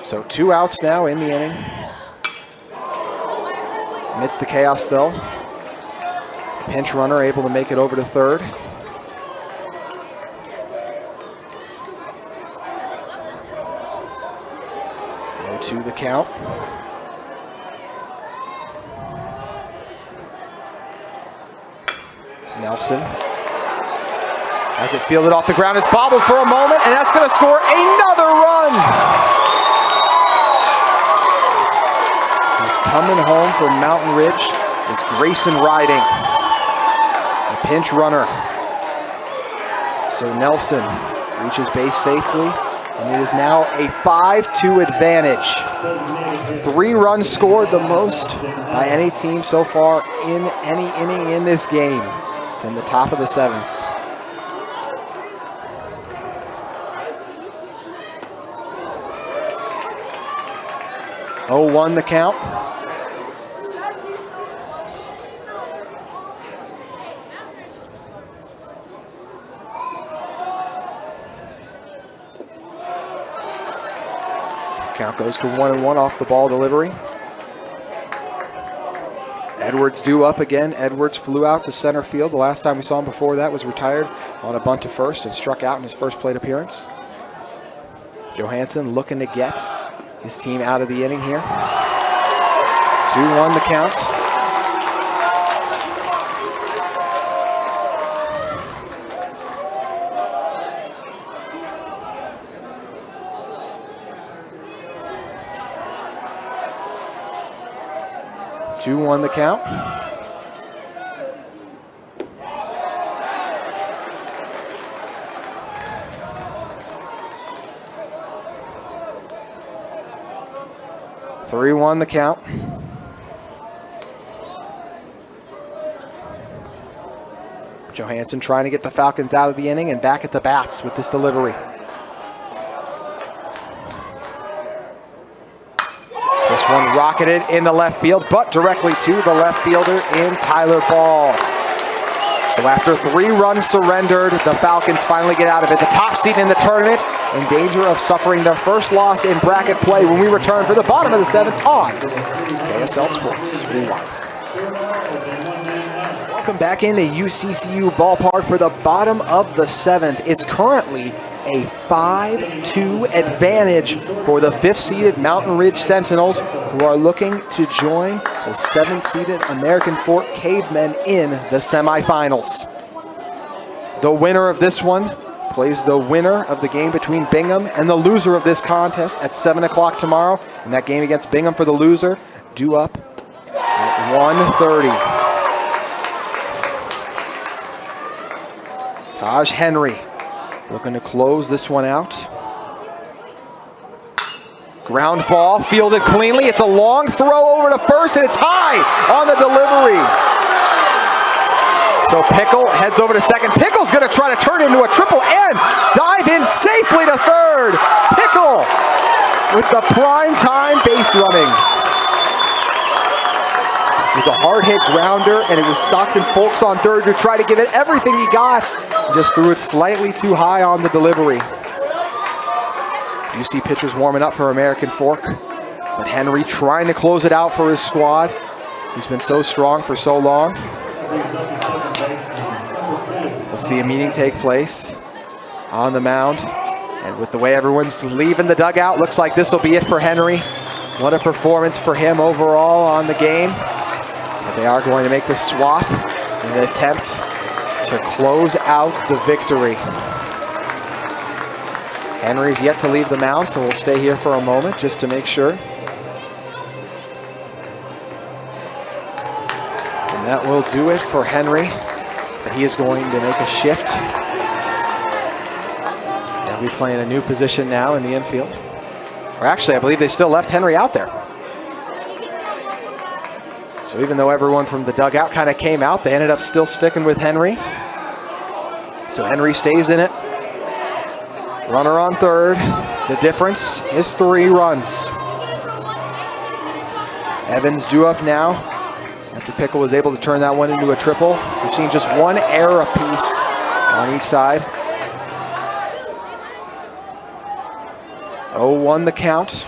So 2 outs now in the inning. Amidst the chaos, though, pinch runner able to make it over to third. To the count. Nelson has it fielded off the ground. It's bobbled for a moment, and that's going to score another run. He's coming home for Mountain Ridge. It's Grayson Riding. pinch runner. So Nelson reaches base safely, and it is now a 5-2 advantage. 3 runs scored, the most by any team so far in any inning in this game. It's in the top of the 7th. 0-1 the count. Count goes to 1-1 off the ball delivery. Edwards due up again. Edwards flew out to center field. The last time we saw him before that was retired on a bunt to first and struck out in his first plate appearance. Johansson looking to get his team out of the inning here. 2-1 the count. Two-1 the count. 3-1 the count. Johansson trying to get the Falcons out of the inning and back at the bats with this delivery. This one rocketed into left field, but directly to the left fielder in Tyler Ball. So after 3 runs surrendered, the Falcons finally get out of it. The top seed in the tournament, in danger of suffering their first loss in bracket play when we return for the bottom of the 7th on KSL Sports Rewind. Welcome back into UCCU Ballpark for the bottom of the 7th. It's currently a 5-2 advantage for the 5th-seeded Mountain Ridge Sentinels, who are looking to join the 7th-seeded American Fork Cavemen in the semifinals. The winner of this one plays the winner of the game between Bingham and the loser of this contest at 7 o'clock tomorrow. And that game against Bingham for the loser due up at 1:30. Taj Henry looking to close this one out. Ground ball fielded cleanly. It's a long throw over to first, and it's high on the delivery. So Pickle heads over to second. Pickle's going to try to turn into a triple and dive in safely to third. Pickle with the prime time base running. It was a hard hit grounder, and it was Stockton Folks on third to try to give it everything he got. Just threw it slightly too high on the delivery. UC pitchers warming up for American Fork, but Henry trying to close it out for his squad. He's been so strong for so long. We'll see a meeting take place on the mound, and with the way everyone's leaving the dugout, looks like this will be it for Henry. What a performance for him overall on the game. But they are going to make the swap in an attempt to close out the victory. Henry's yet to leave the mound, so we'll stay here for a moment just to make sure. And that will do it for Henry. But he is going to make a shift. They'll be playing a new position now in the infield. Or actually, I believe they still left Henry out there. So even though everyone from the dugout kind of came out, they ended up still sticking with Henry. So Henry stays in it. Runner on third. The difference is 3 runs. Evans due up now after Pickle was able to turn that one into a triple. We've seen just 1 error apiece on each side. 0-1 the count.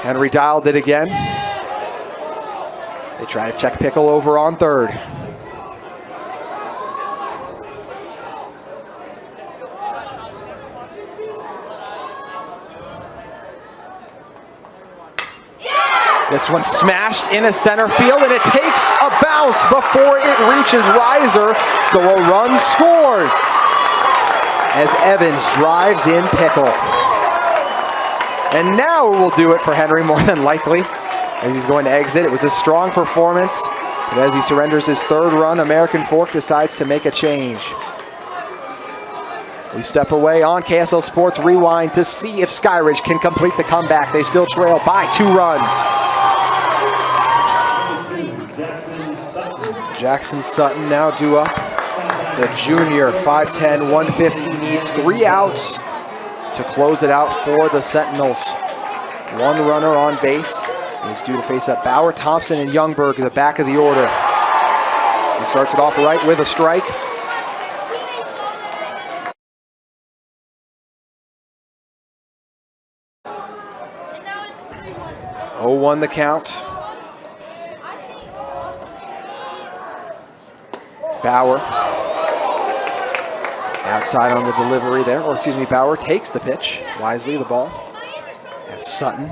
Henry dialed it again. They try to check Pickle over on third. This one smashed into center field, and it takes a bounce before it reaches riser, so a run scores as Evans drives in Pickle. And now we'll do it for Henry more than likely. as he's going to exit. It was a strong performance, but as he surrenders his third run, American Fork decides to make a change. We step away on KSL Sports Rewind to see if Skyridge can complete the comeback. They still trail by 2 runs. Jackson Sutton now due up. The junior, 5'10", 150, needs 3 outs to close it out for the Sentinels. 1 runner on base. He's due to face up Bauer, Thompson, and Youngberg at the back of the order. He starts it off right with a strike. 0-1 the count. Bauer outside on the delivery there, or excuse me, Bauer takes the pitch wisely, the ball. As Sutton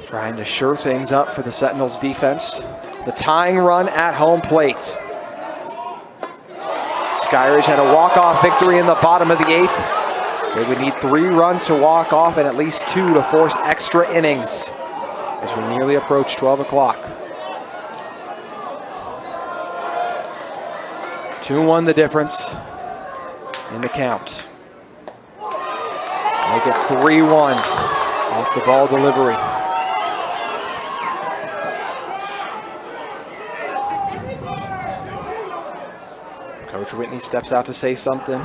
trying to shore things up for the Sentinels defense. The tying run at home plate. Skyridge had a walk-off victory in the bottom of the 8th. They would need 3 runs to walk off and at least 2 to force extra innings as we nearly approach 12 o'clock. 2-1 the difference in the count. Make it 3-1 off the ball delivery. Coach Whitney steps out to say something.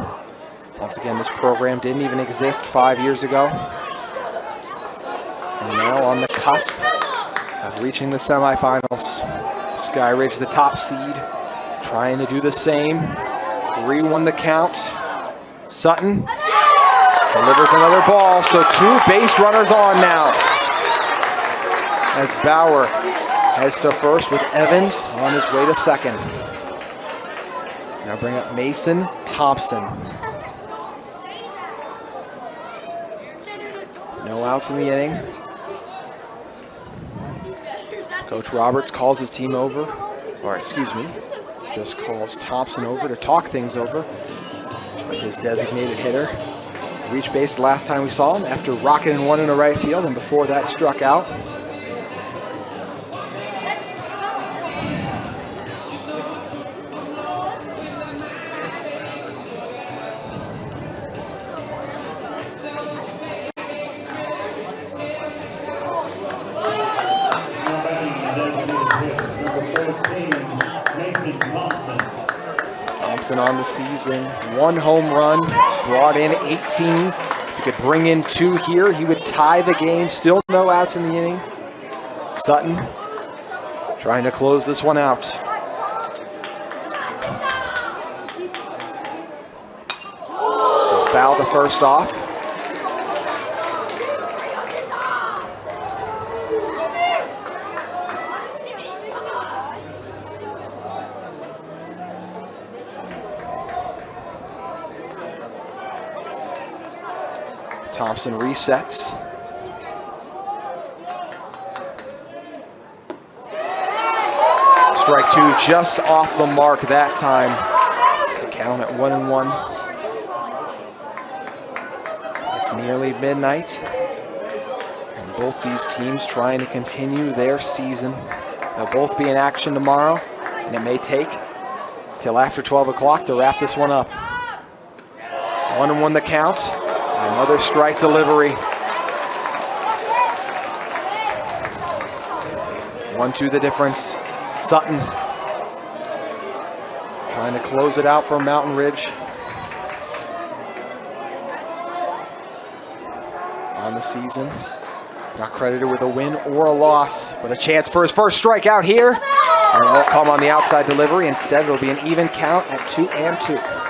Once again, this program didn't even exist 5 years ago. And now on the cusp of reaching the semifinals. Skyridge, the top seed, trying to do the same. 3-1 the count. Sutton delivers another ball, so 2 base runners on now. As Bauer heads to first with Evans on his way to second. Now bring up Mason Thompson. No outs in the inning. Coach Roberts calls his team over, or excuse me, just calls Thompson over to talk things over with his designated hitter. Reached base the last time we saw him after rocketing 1 in the right field, and before that struck out. Thompson on the season, 1 home run. He's brought in 18. If he could bring in 2 here, he would tie the game. Still no outs in the inning. Sutton trying to close this one out. He'll foul the first off. Thompson resets. Strike 2 just off the mark that time. The count at 1-1. It's nearly midnight. And both these teams trying to continue their season. They'll both be in action tomorrow, and it may take till after 12 o'clock to wrap this one up. 1-1 the count. Another strike delivery. 1-2 the difference. Sutton trying to close it out from Mountain Ridge. On the season, not credited with a win or a loss, but a chance for his first strikeout here. And it won't come on the outside delivery. Instead, it'll be an even count at 2-2.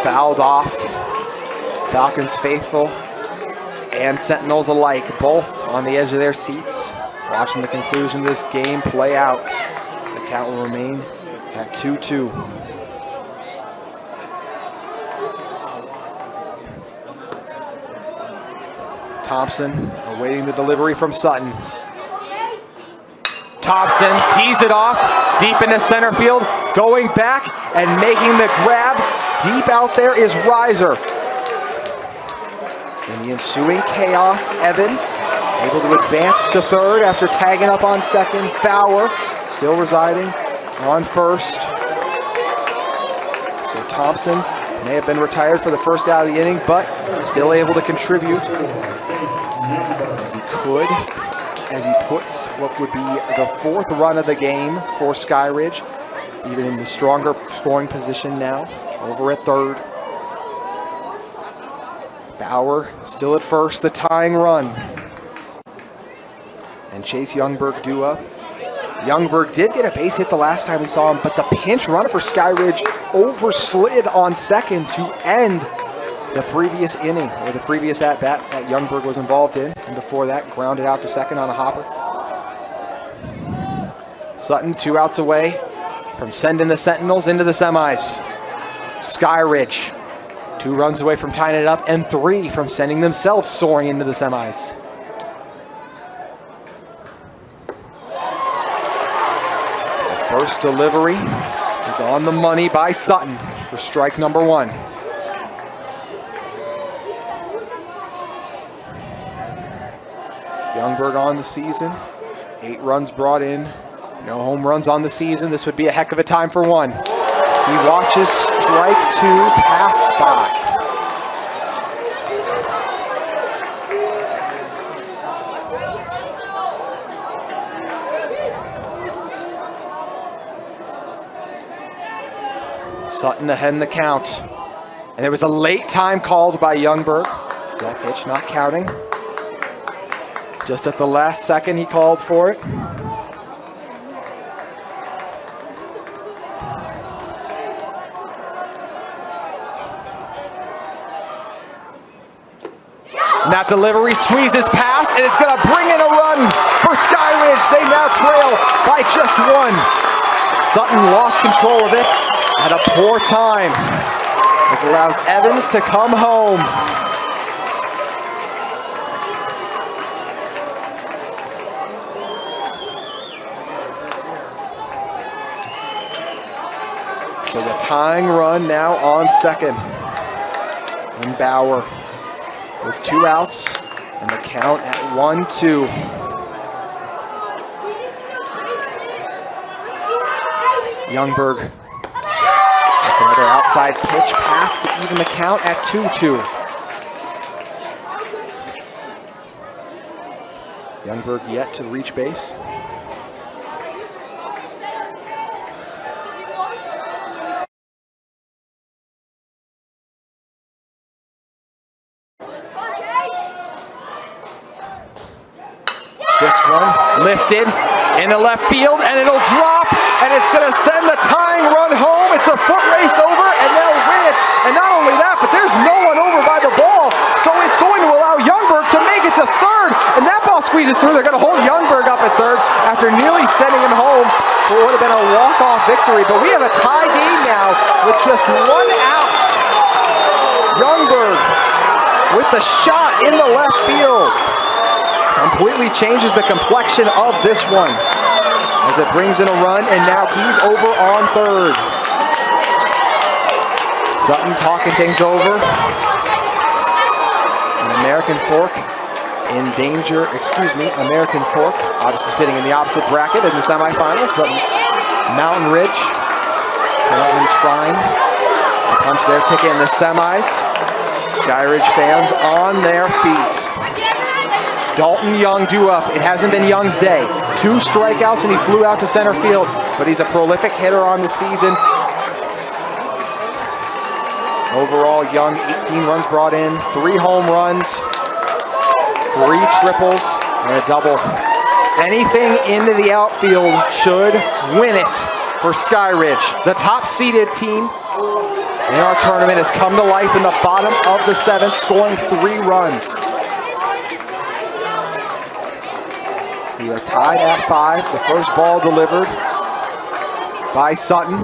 Fouled off. Falcons faithful and Sentinels alike, both on the edge of their seats, watching the conclusion of this game play out. The count will remain at 2-2. Thompson awaiting the delivery from Sutton. Thompson tees it off deep into center field, going back and making the grab. Deep out there is Reiser. In the ensuing chaos, Evans able to advance to third after tagging up on second. Bauer still residing on first. So Thompson may have been retired for the first out of the inning, but still able to contribute as he could, as he puts what would be the fourth run of the game for Skyridge, even in the stronger scoring position now, over at third. Bauer still at first, the tying run. And Chase Youngberg due up. Youngberg did get a base hit the last time we saw him, but the pinch run for Skyridge overslid on second to end the previous inning, or the previous at-bat that Youngberg was involved in. And before that, grounded out to second on a hopper. Sutton 2 outs away from sending the Sentinels into the semis. Skyridge 2 runs away from tying it up, and 3 from sending themselves soaring into the semis. The first delivery is on the money by Sutton for strike number 1. Youngberg on the season, 8 runs brought in, no home runs on the season. This would be a heck of a time for one. He watches strike 2 pass by. Sutton ahead in the count. And there was a late time called by Youngberg. That pitch not counting. Just at the last second he called for it. And that delivery squeezes past, and it's going to bring in a run for Skyridge. They now trail by just 1. Sutton lost control of it at a poor time. This allows Evans to come home. So the tying run now on second. And Bauer with 2 outs and the count at 1-2. Youngberg. That's another outside pitch pass to even the count at 2-2. Youngberg yet to reach base. This one lifted in the left field, and it'll drop, and it's going to send the tying run home. It's a foot race over, and they'll win it. And not only that, but there's no one over by the ball, so it's going to allow Youngberg to make it to third, and that ball squeezes through. They're going to hold Youngberg up at third after nearly sending him home for what would have been a walk-off victory. But we have a tie game now with just 1 out. Youngberg with the shot in the left field completely changes the complexion of this one as it brings in a run, and now he's over on third. Sutton talking things over. An American Fork in danger, American Fork obviously sitting in the opposite bracket in the semifinals, but Mountain Ridge currently trying to punch their ticket in the semis. Skyridge fans on their feet. Dalton Young due up. It hasn't been Young's day. 2 strikeouts and he flew out to center field, but he's a prolific hitter on the season. Overall, Young, 18 runs brought in, 3 home runs, 3 triples, and a double. Anything into the outfield should win it for Skyridge. The top-seeded team in our tournament has come to life in the bottom of the 7th, scoring 3 runs. We are tied at 5. The first ball delivered by Sutton.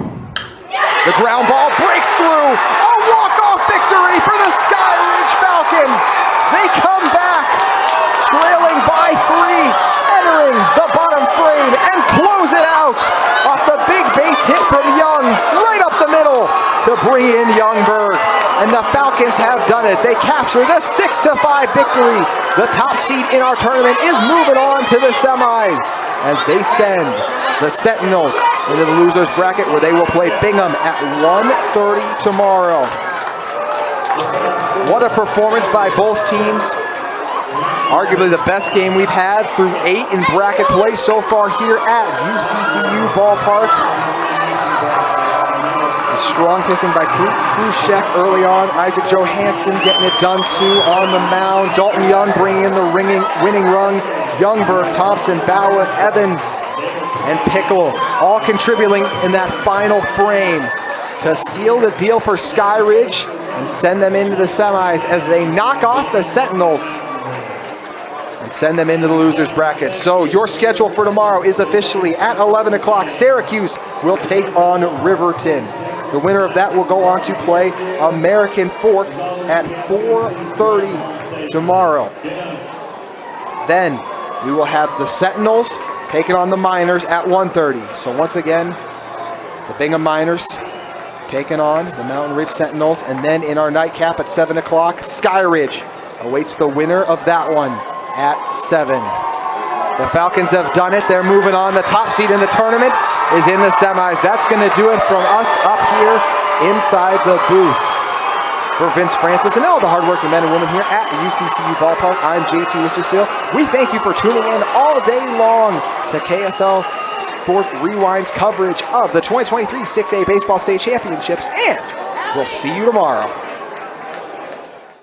The ground ball breaks through. A walk-off victory for the Skyridge Falcons. They come back to bring in Youngberg. And the Falcons have done it. They capture the 6-5 victory. The top seed in our tournament is moving on to the semis as they send the Sentinels into the losers bracket where they will play Bingham at 1:30 tomorrow. What a performance by both teams. Arguably the best game we've had through 8 in bracket play so far here at UCCU Ballpark. A strong pissing by Krushek early on. Isaac Johansson getting it done too on the mound. Dalton Young bringing in the winning run. Youngberg, Thompson, Bauer, Evans, and Pickle all contributing in that final frame to seal the deal for Skyridge and send them into the semis as they knock off the Sentinels and send them into the losers bracket. So your schedule for tomorrow is officially at 11 o'clock. Syracuse will take on Riverton. The winner of that will go on to play American Fork at 4:30 tomorrow. Then we will have the Sentinels taking on the Miners at 1:30. So once again, the Bingham Miners taking on the Mountain Ridge Sentinels. And then in our nightcap at 7 o'clock, Skyridge awaits the winner of that one at 7. The Falcons have done it. They're moving on. The top seed in the tournament is in the semis. That's going to do it from us up here inside the booth. For Vince Francis and all the hardworking men and women here at UCCU Ballpark, I'm JT Wistersill. We thank you for tuning in all day long to KSL Sport Rewind's coverage of the 2023 6A Baseball State Championships, and we'll see you tomorrow.